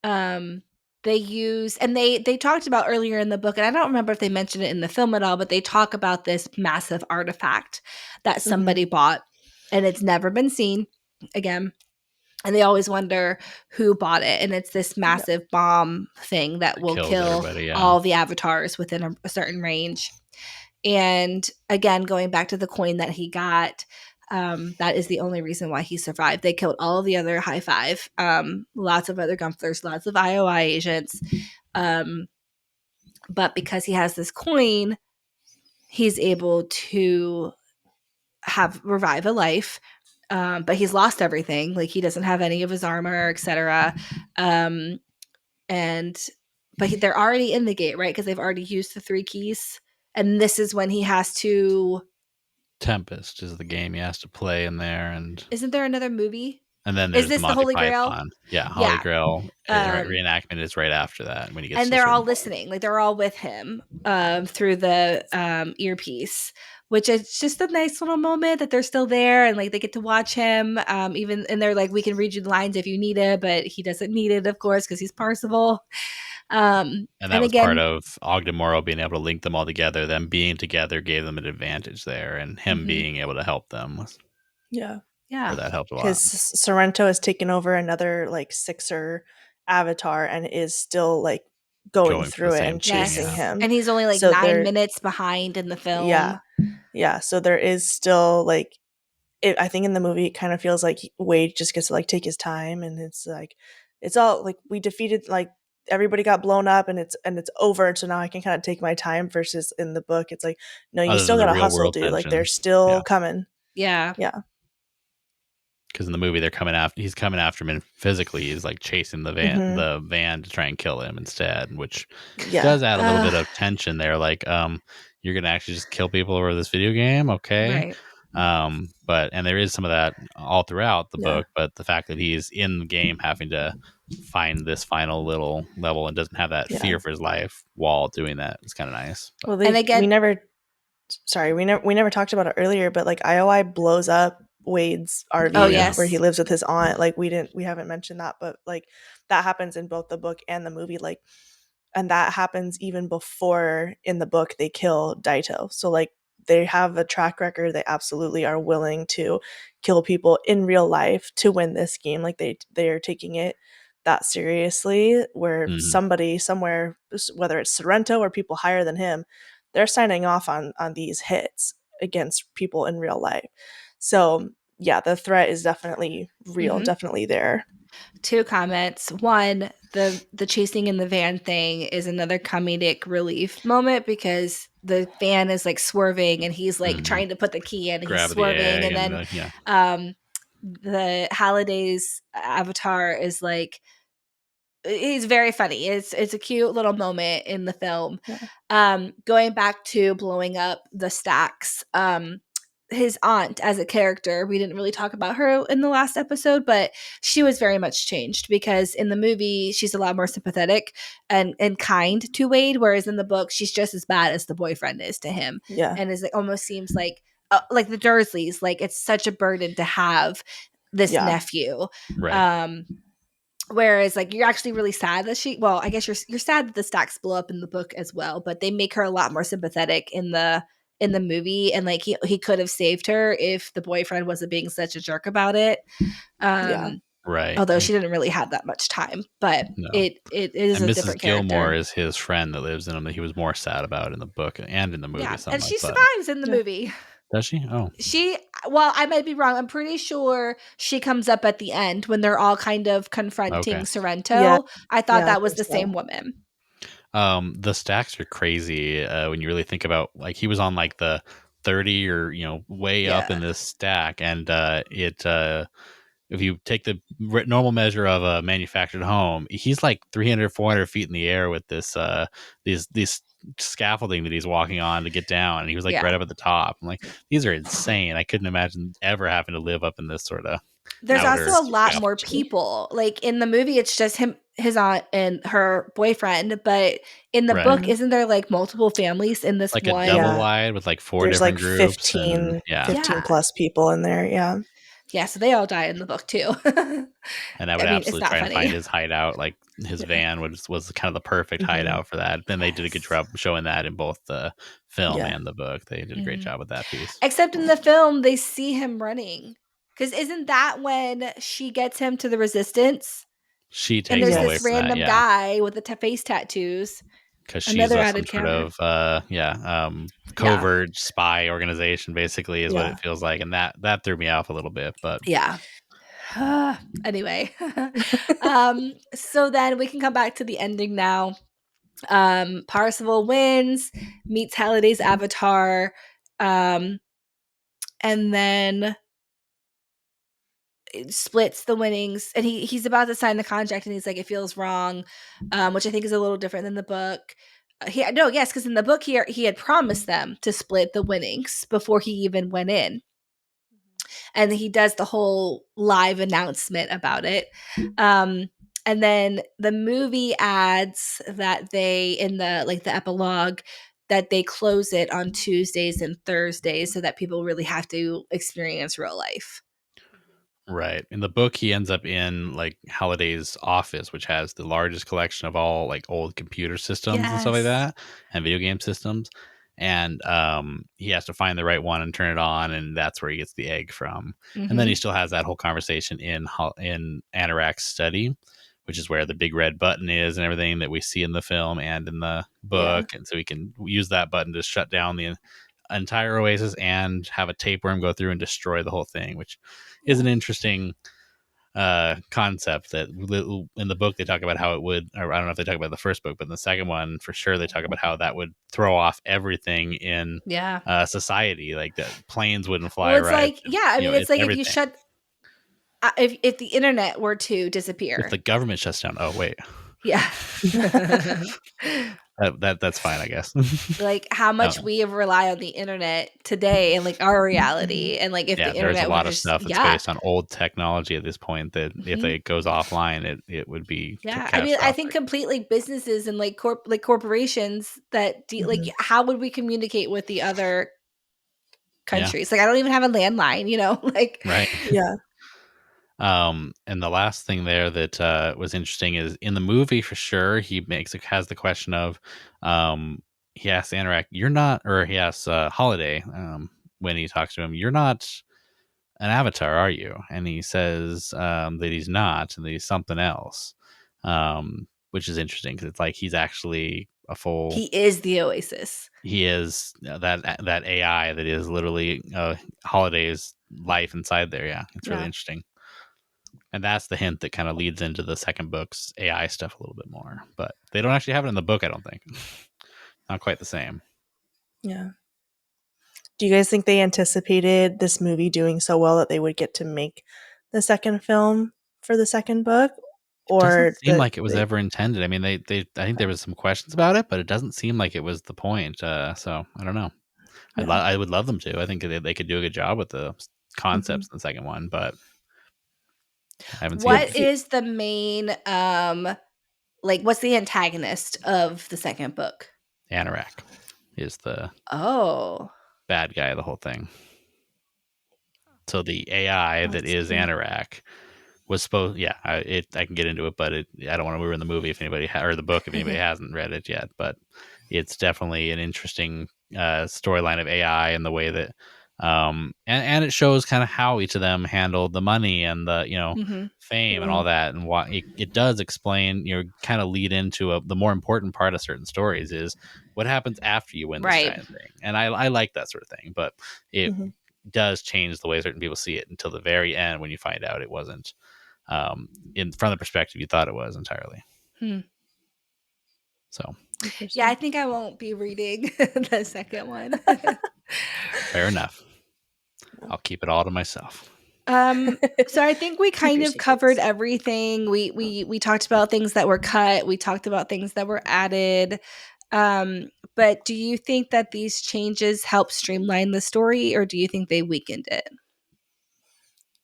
um they talked about earlier in the book, and I don't remember if they mentioned it in the film at all, but they talk about this massive artifact that Mhm. somebody bought and it's never been seen again, and they always wonder who bought it, and it's this Yeah. massive bomb thing that It will kills kill everybody. Yeah. all the avatars within a certain range. And again, going back to the coin that he got, that is the only reason why he survived. They killed all of the other high five, lots of other Gumplers, lots of IOI agents. Um, but because he has this coin, he's able to have revive a life. But he's lost everything. Like he doesn't have any of his armor, etc. Um, and they're already in the gate, right? Because they've already used the 3 keys. And this is when he has to. Tempest is the game he has to play in there, Isn't there another movie? and then Is there's the this the Monty Holy Grail? Python. Yeah, Holy Yeah. Grail Um, reenactment is right after that when he gets and to a they're certain all point. listening, like they're all with him through the earpiece, which is just a nice little moment that they're still there and like they get to watch him. Even and they're like, we can read you the lines if you need it, but he doesn't need it, of course, because he's Parzival. And that And was part again, of Ogden Morrow being able to link them all together. Them being together gave them an advantage there, and him being able to help them was Yeah. where yeah, that helped a Because lot. Sorrento has taken over another like Sixer avatar and is still like going Going for the through it same and thing, chasing yeah. yes, him. and he's only like So 9 minutes behind in the yeah, film. yeah. So there is still like, I think in the movie it kind of feels like Wade just gets to like take his time, and it's like it's all like we defeated, like everybody got blown up and it's over. So now I can kind of take my time. Versus in the book, it's like no, you Other still than the gotta real hustle, world dude. Like they're tension, still yeah. coming. Yeah, Yeah. Because in the movie they're coming after. He's coming after him, and physically he's like chasing Mm-hmm. the van to try and kill him instead, which Yeah. does add a little bit of tension there. Like, you're gonna actually just kill people over this video game, okay? right. But and there is some of that all throughout the Yeah. book, but the fact that he's in the game having to find this final little level and doesn't have that Yeah. fear for his life while doing that is kind of nice. But Well, And we again, never. Sorry, we never talked about it earlier, but like IOI blows up Wade's oh oh RV yeah, where he yes, lives with his aunt. Like we haven't mentioned that, but like that happens in both the book and the movie. Like, and that happens even before in the book they kill Daito. So like they have a track record. They absolutely are willing to kill people in real life to win this game. Like they are taking it that seriously, where somebody somewhere, whether it's Sorrento or people higher than him, they're signing off on these hits against people in real life. So yeah, the threat is definitely real, definitely there. 2 comments. One, the chasing in the van thing is another comedic relief moment because the van is like swerving and he's like trying to put the key in and he's grab the swerving, egg and then yeah. the Halliday's avatar is like, he's very funny. It's a cute little moment in the film. Going back to blowing up the stacks, his aunt as a character, we didn't really talk about her in the last episode, but she was very much changed because in the movie she's a lot more sympathetic and kind to Wade, whereas in the book she's just as bad as the boyfriend is to him. Yeah. And is it almost seems like the Dursleys, like it's such a burden to have this nephew. Right. Whereas, like, you're actually really sad that I guess you're sad that the stacks blow up in the book as well, but they make her a lot more sympathetic in the movie, and like he could have saved her if the boyfriend wasn't being such a jerk about it. Right. Although she didn't really have that much time, but No. it is and a Mrs. different Gilmore character. is his friend that lives in him that he was more sad about in the book and in the movie. Yeah, Something and like she that. survives in the movie. Does she? Oh, Well, I might be wrong. I'm pretty sure she comes up at the end when they're all kind of confronting okay. Sorrento. Yeah. I thought Yeah, I that was think the so. same woman. The stacks are crazy when you really think about, like, he was on like the 30 or way up in this stack, and if you take the normal measure of a manufactured home, he's like 300 400 feet in the air with this these scaffolding that he's walking on to get down, and he was like right up at the top. I'm like, these are insane. I couldn't imagine ever having to live up in this sort of There's outer also a lot more scaffolding. people. Like in the movie, it's just him, his aunt, and her boyfriend. But in the Right. book, isn't there like multiple families in this Like a one? double wide with like 4 There's different like groups, and 15 plus people in there. Yeah. Yeah, so they all die in the book too. and I would I mean, it's absolutely not try and find funny. his hideout. Like his van was kind of the perfect hideout for that. Then they did a good job showing that in both the film and the book. They did a great job with that piece. Except in the film, they see him running. Because isn't that when she gets him to the Resistance? She And takes there's him away this from that, random guy with the face tattoos. because she's Another some added sort camera. of covert spy organization, basically, is what it feels like, and that threw me off a little bit. But yeah. Anyway, so then we can come back to the ending now. Parzival wins, meets Halliday's avatar, and then splits the winnings, and he's about to sign the contract, and he's like, it feels wrong, which I think is a little different than the book. Because in the book he had promised them to split the winnings before he even went in, and he does the whole live announcement about it. And then the movie adds that they, in the epilogue, that they close it on Tuesdays and Thursdays so that people really have to experience real life. right, in the book, he ends up in like Halliday's office, which has the largest collection of all like old computer systems and stuff like Yes. that, and video game systems. And he has to find the right one and turn it on, and that's where he gets the egg from. And then he still has that whole conversation in Anorak's study, which is where the big red button is and everything that we see in the film and in the book. And so he can use that button to shut down the entire Oasis and have a tapeworm go through and destroy the whole thing, which is an interesting concept. That in the book they talk about how it would, or I don't know if they talk about the first book, but in the second one for sure they talk about how that would throw off everything in society. Like that planes wouldn't fly Well, it's right. like, I mean, it's like everything. if you shut if the internet were to disappear, if the government shuts down. Oh wait, yeah. That's fine, I guess. Like how much we rely on the internet today and like our reality, and like if the there's a internet were lot to of stuff that's based on old technology at this point that if it goes offline, it would be I mean, I think completely businesses and like corporations that like how would we communicate with the other countries? Like I don't even have a landline, like right. Yeah. And the last thing there that was interesting is in the movie, for sure, he has the question of he asks Anorak, "You're not," or he asks Halliday when he talks to him, "You're not an avatar, are you?" And he says that he's not, and that he's something else, which is interesting because it's like he's actually a full. He is the Oasis. He is that AI that is literally Holiday's life inside there. Yeah, it's really Yeah. interesting. And that's the hint that kind of leads into the second book's AI stuff a little bit more. But they don't actually have it in the book, I don't think. Not quite the same. Yeah. Do you guys think they anticipated this movie doing so well that they would get to make the second film for the second book? It doesn't Or seem that like it was ever intended. I mean, they I think there was some questions about it, but it doesn't seem like it was the point. So I don't know. yeah. I would love them to. I think they could do a good job with the concepts Mhm. in the second one, but I haven't seen What anything. is the main like what's the antagonist of the second book? Anorak is the Oh. bad guy of the whole thing. So the AI that That's is cool. Anorak was supposed. Yeah, I can get into it, but I don't want to ruin the movie if anybody or the book if anybody hasn't read it yet. But it's definitely an interesting storyline of AI and the way that and it shows kind of how each of them handled the money and the Mhm. fame and all Mm. that, and why it does explain, kind of lead into the more important part of certain stories is what happens after you win this Right. giant thing. And I like that sort of thing, but it Mhm. does change the way certain people see it until the very end when you find out it wasn't in from the perspective you thought it was entirely. Hmm. So Yeah, I Interesting. think I won't be reading the second one. fair enough. I'll keep it all to myself. Um, so I think we Keep kind your of covered secrets. everything. We talked about things that were cut, we talked about things that were added. But do you think that these changes help streamline the story or do you think they weakened it?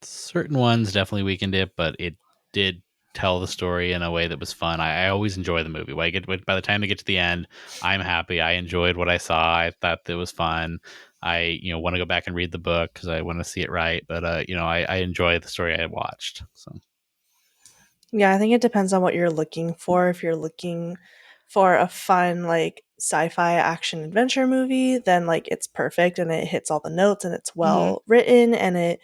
Certain ones definitely weakened it, but it did tell the story in a way that was fun. I always enjoy the movie. By the time I get to the end, I'm happy. I enjoyed what I saw. I thought it was fun. I want to go back and read the book because I want to see it right. But I enjoy the story I watched. So Yeah, I think it depends on what you're looking for. If you're looking for a fun, like, sci-fi action adventure movie, then, like, it's perfect and it hits all the notes and it's Mhm. well written and it,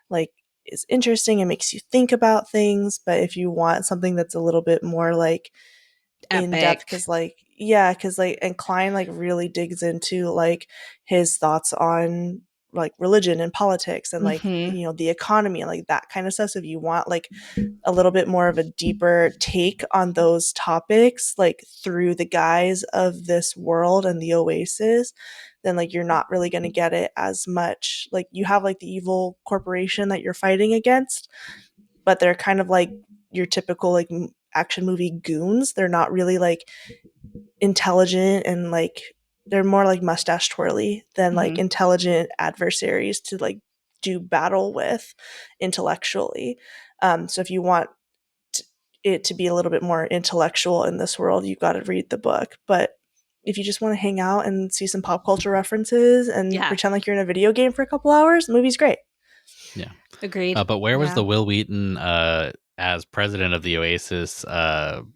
like, is interesting and makes you think about things. But if you want something that's a little bit more, like, in depth, Epic. because like, yeah, because like, and Klein like really digs into like his thoughts on like religion and politics and like, Mhm. the economy and like that kind of stuff. So if you want like a little bit more of a deeper take on those topics, like through the guise of this world and the Oasis, then like you're not really going to get it as much. Like you have like the evil corporation that you're fighting against, but they're kind of like your typical like action movie goons. They're not really like intelligent and like they're more like mustache twirly than like Mhm. intelligent adversaries to like do battle with intellectually. So if you want it to be a little bit more intellectual in this world, you've got to read the book. But if you just want to hang out and see some pop culture references and Yeah. pretend like you're in a video game for a couple hours, the movie's great. yeah. Agreed. But where was Yeah. the Will Wheaton as president of the Oasis?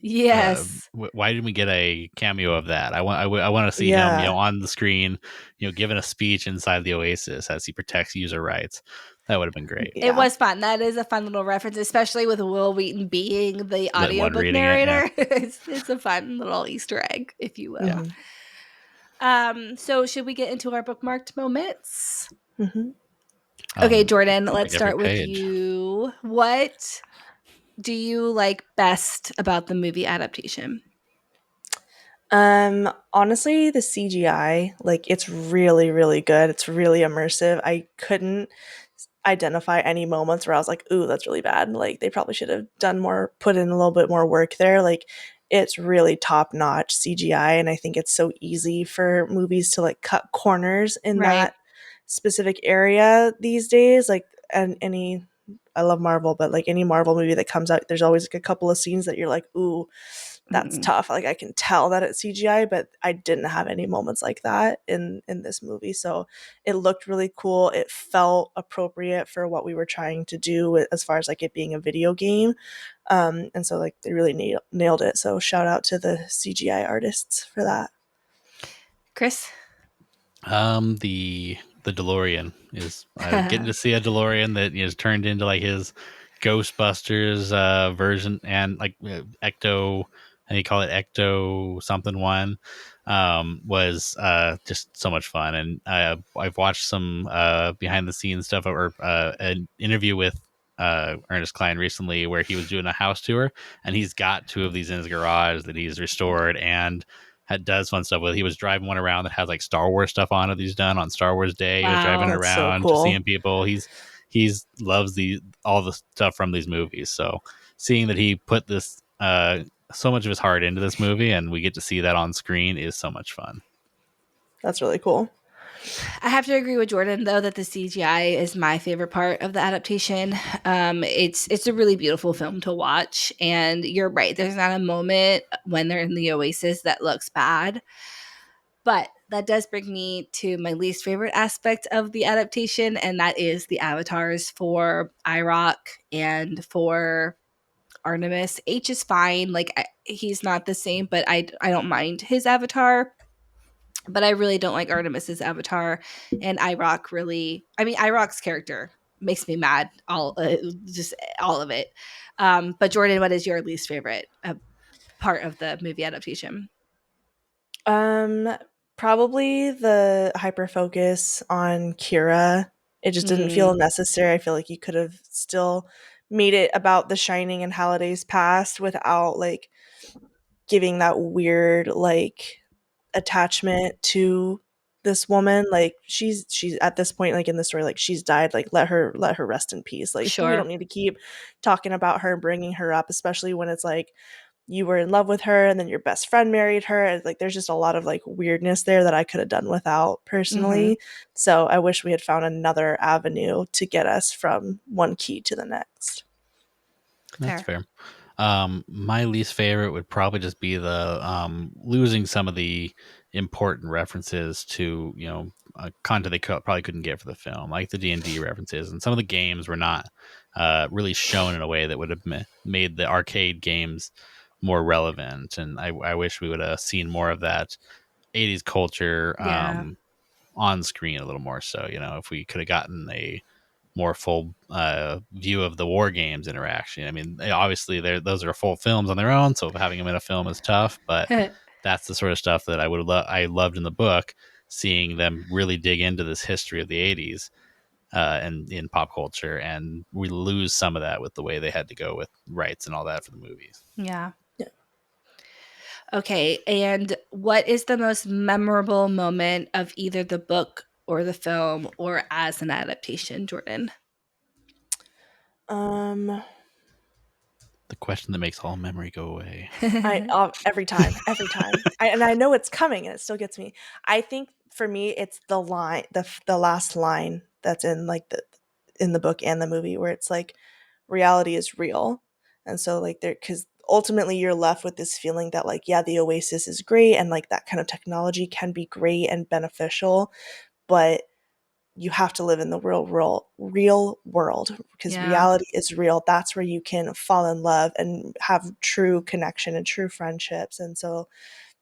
Yes. Why didn't we get a cameo of that? I want to see him, Yeah. on the screen, giving a speech inside the Oasis as he protects user rights. That would have been great. It Yeah. was fun. That is a fun little reference, especially with Will Wheaton being the The one audiobook reading it, yeah, narrator. It's a fun little Easter egg, if you will. yeah. Hmm. So should we get into our bookmarked moments? Hmm. Okay, Let's Jordyn, let's read every start with page. you. What do you like best about the movie adaptation? Honestly, the CGI, like it's really, really good. It's really immersive. I couldn't identify any moments where I was like, ooh, that's really bad. Like they probably should have done more, put in a little bit more work there. Like it's really top notch CGI. And I think it's so easy for movies to like cut corners in Right. that specific area these days. Like, and I love Marvel, but like any Marvel movie that comes out, there's always like a couple of scenes that you're like, ooh, that's Mm. tough. Like I can tell that it's CGI, but I didn't have any moments like that in this movie. So it looked really cool. It felt appropriate for what we were trying to do as far as like it being a video game. And so like they really nailed it. So shout out to the CGI artists for that. Chris? The DeLorean is getting to see a DeLorean that is turned into like his Ghostbusters version, and like Ecto, and you call it Ecto something one, was just so much fun. And I've watched some behind the scenes stuff, or an interview with Ernest Klein recently where he was doing a house tour, and he's got two of these in his garage that he's restored and does fun stuff with. He was driving one around that has like Star Wars stuff on it. He's done on Star Wars Day. He was driving it Wow. That's so around, just cool. seeing people. He's loves all the stuff from these movies. So seeing that he put this so much of his heart into this movie, and we get to see that on screen, is so much fun. That's really cool. I have to agree with Jordyn though that the CGI is my favorite part of the adaptation. It's a really beautiful film to watch, and you're right. There's not a moment when they're in the Oasis that looks bad, but that does bring me to my least favorite aspect of the adaptation, and that is the avatars for IROC and for Artemis. H is fine. Like he's not the same, but I don't mind his avatar. But I really don't like Artemis's avatar, and IROC really. I mean, IROC's character makes me mad. Just all of it. But Jordyn, what is your least favorite part of the movie adaptation? Um, Probably the hyper focus on Kira. It just didn't feel necessary. I feel like you could have still made it about the Shining and Halliday's past without like giving that weird like attachment to this woman. Like she's at this point like in the story, like she's died, like let her rest in peace. Like we don't Sure. need to keep talking about her and bringing her up, especially when it's like you were in love with her and then your best friend married her. And, like there's just a lot of like weirdness there that I could have done without Mm-hmm. personally. So I wish we had found another avenue to get us from one key to the next. That's Fair. fair. My least favorite would probably just be the losing some of the important references to content they probably couldn't get for the film, like the D&D references, and some of the games were not really shown in a way that would have made the arcade games more relevant. And I wish we would have seen more of that 80s culture Yeah. on screen a little more. So if we could have gotten a more full view of the war games interaction. I mean, obviously those are full films on their own, so having them in a film is tough, but that's the sort of stuff that I loved in the book, seeing them really dig into this history of the 80s and in pop culture, and we lose some of that with the way they had to go with rights and all that for the movies. Yeah. Yeah. Okay. And what is the most memorable moment of either the book or the film or as an adaptation, Jordyn? Um The question that makes all memory go away. Every time, and I know it's coming, and it still gets me. I think for me, it's the line, the last line that's in like in the book and the movie, where it's like reality is real, and so like there, because ultimately you're left with this feeling that like yeah, the Oasis is great, and like that kind of technology can be great and beneficial, but you have to live in the real world because Yeah. reality is real. That's where you can fall in love and have true connection and true friendships. And so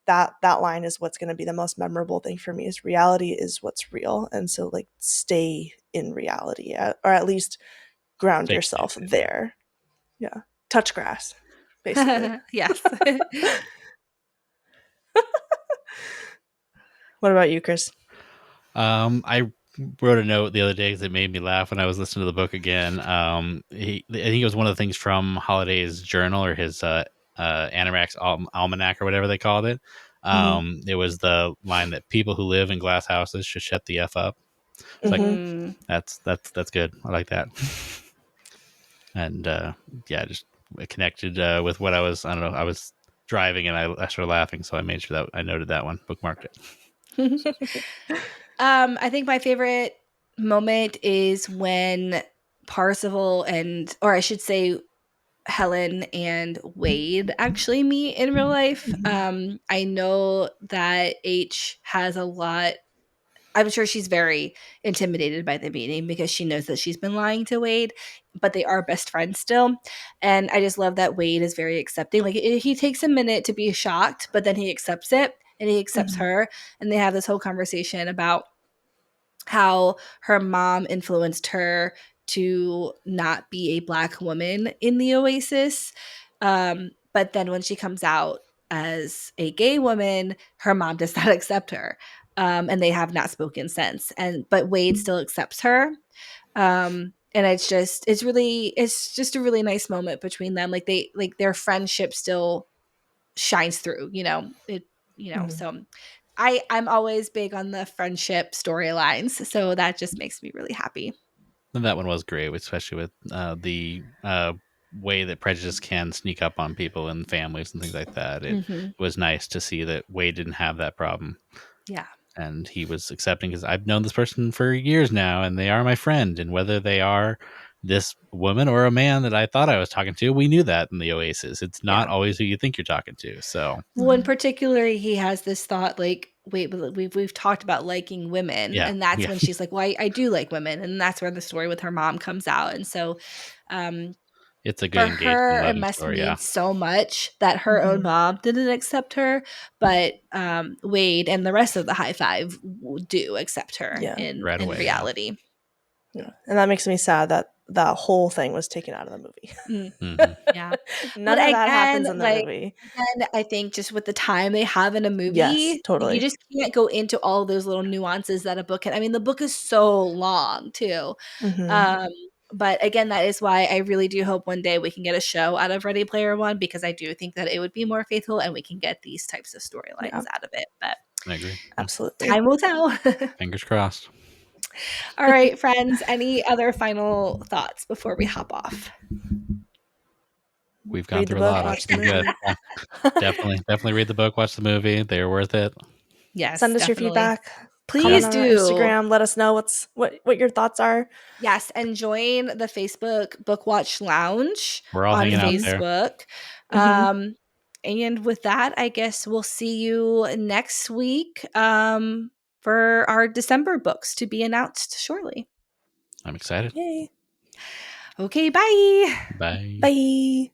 that line is what's going to be the most memorable thing for me, is reality is what's real. And so like stay in reality, or at least ground Stay yourself connected, yeah. there. Yeah. Touch grass, basically. Yes. What about you, Chris? I wrote a note the other day because it made me laugh when I was listening to the book again. I think it was one of the things from Halliday's journal, or his Anorak's almanac, or whatever they called it. Mm-hmm. It was the line that people who live in glass houses should shut the f up. It's like Mm-hmm. Mm. that's good. I like that. And yeah, just connected with what I was. I don't know. I was driving and I started laughing, so I made sure that I noted that one, bookmarked it. I think my favorite moment is when Parzival and, or I should say, Helen and Wade actually meet in real life. I know that H has a lot. I'm sure she's very intimidated by the meeting because she knows that she's been lying to Wade, but they are best friends still. And I just love that Wade is very accepting. Like he takes a minute to be shocked, but then he accepts it. and he accepts Mhm. her. And they have this whole conversation about how her mom influenced her to not be a Black woman in the Oasis. But then when she comes out as a gay woman, her mom does not accept her. And they have not spoken since. But Wade still accepts her. And it's just a really nice moment between them. Like their friendship still shines through, Mhm. so I'm always big on the friendship storylines, so that just makes me really happy. And that one was great, especially with the way that prejudice can sneak up on people and families and things like that. It was nice to see that Wade didn't have that problem. Yeah. And he was accepting, because I've known this person for years now and they are my friend. And whether they are this woman or a man that I thought I was talking to, we knew that in the Oasis. It's not always who you think you're talking to. So, well, in particular, he has this thought like, wait, but we've talked about liking women, yeah. and that's Yeah. when she's like, well, I do like women, and that's where the story with her mom comes out. And so It's a good for engaging her, it love must story. Yeah. mean so much that her own Mhm. mom didn't accept her, but Wade and the rest of the High Five do accept her Yeah. in Right away. Yeah. reality. Yeah. And that makes me sad that that whole thing was taken out of the movie. Mhm. Yeah. None But of that again, happens in the like, movie. I think just with the time they have in a Yes, movie, you totally. just can't go into all those little nuances that a book can. I mean, the book is so long too. Mhm. Um, but again, that is why I really do hope one day we can get a show out of Ready Player One, because I do think that it would be more faithful and we can get these types of storylines Yeah, out of it. But I agree. Yeah. absolutely. time will tell. Fingers crossed. All right, friends, any other final thoughts before we hop off? We've gone Read the through a book, lot. I watch think the we're good. movie. Yeah. Definitely read the book, watch the movie. They're worth it. Yes, Send us your definitely. feedback. Comment Please on our do. Instagram. Let us know what your thoughts are. Yes, and join the Facebook Book Watch Lounge We're all on hanging out Mhm. there. Facebook. Mhm. And with that, I guess we'll see you next week for our December books to be announced shortly. I'm excited. Yay. Okay, bye. Bye. Bye.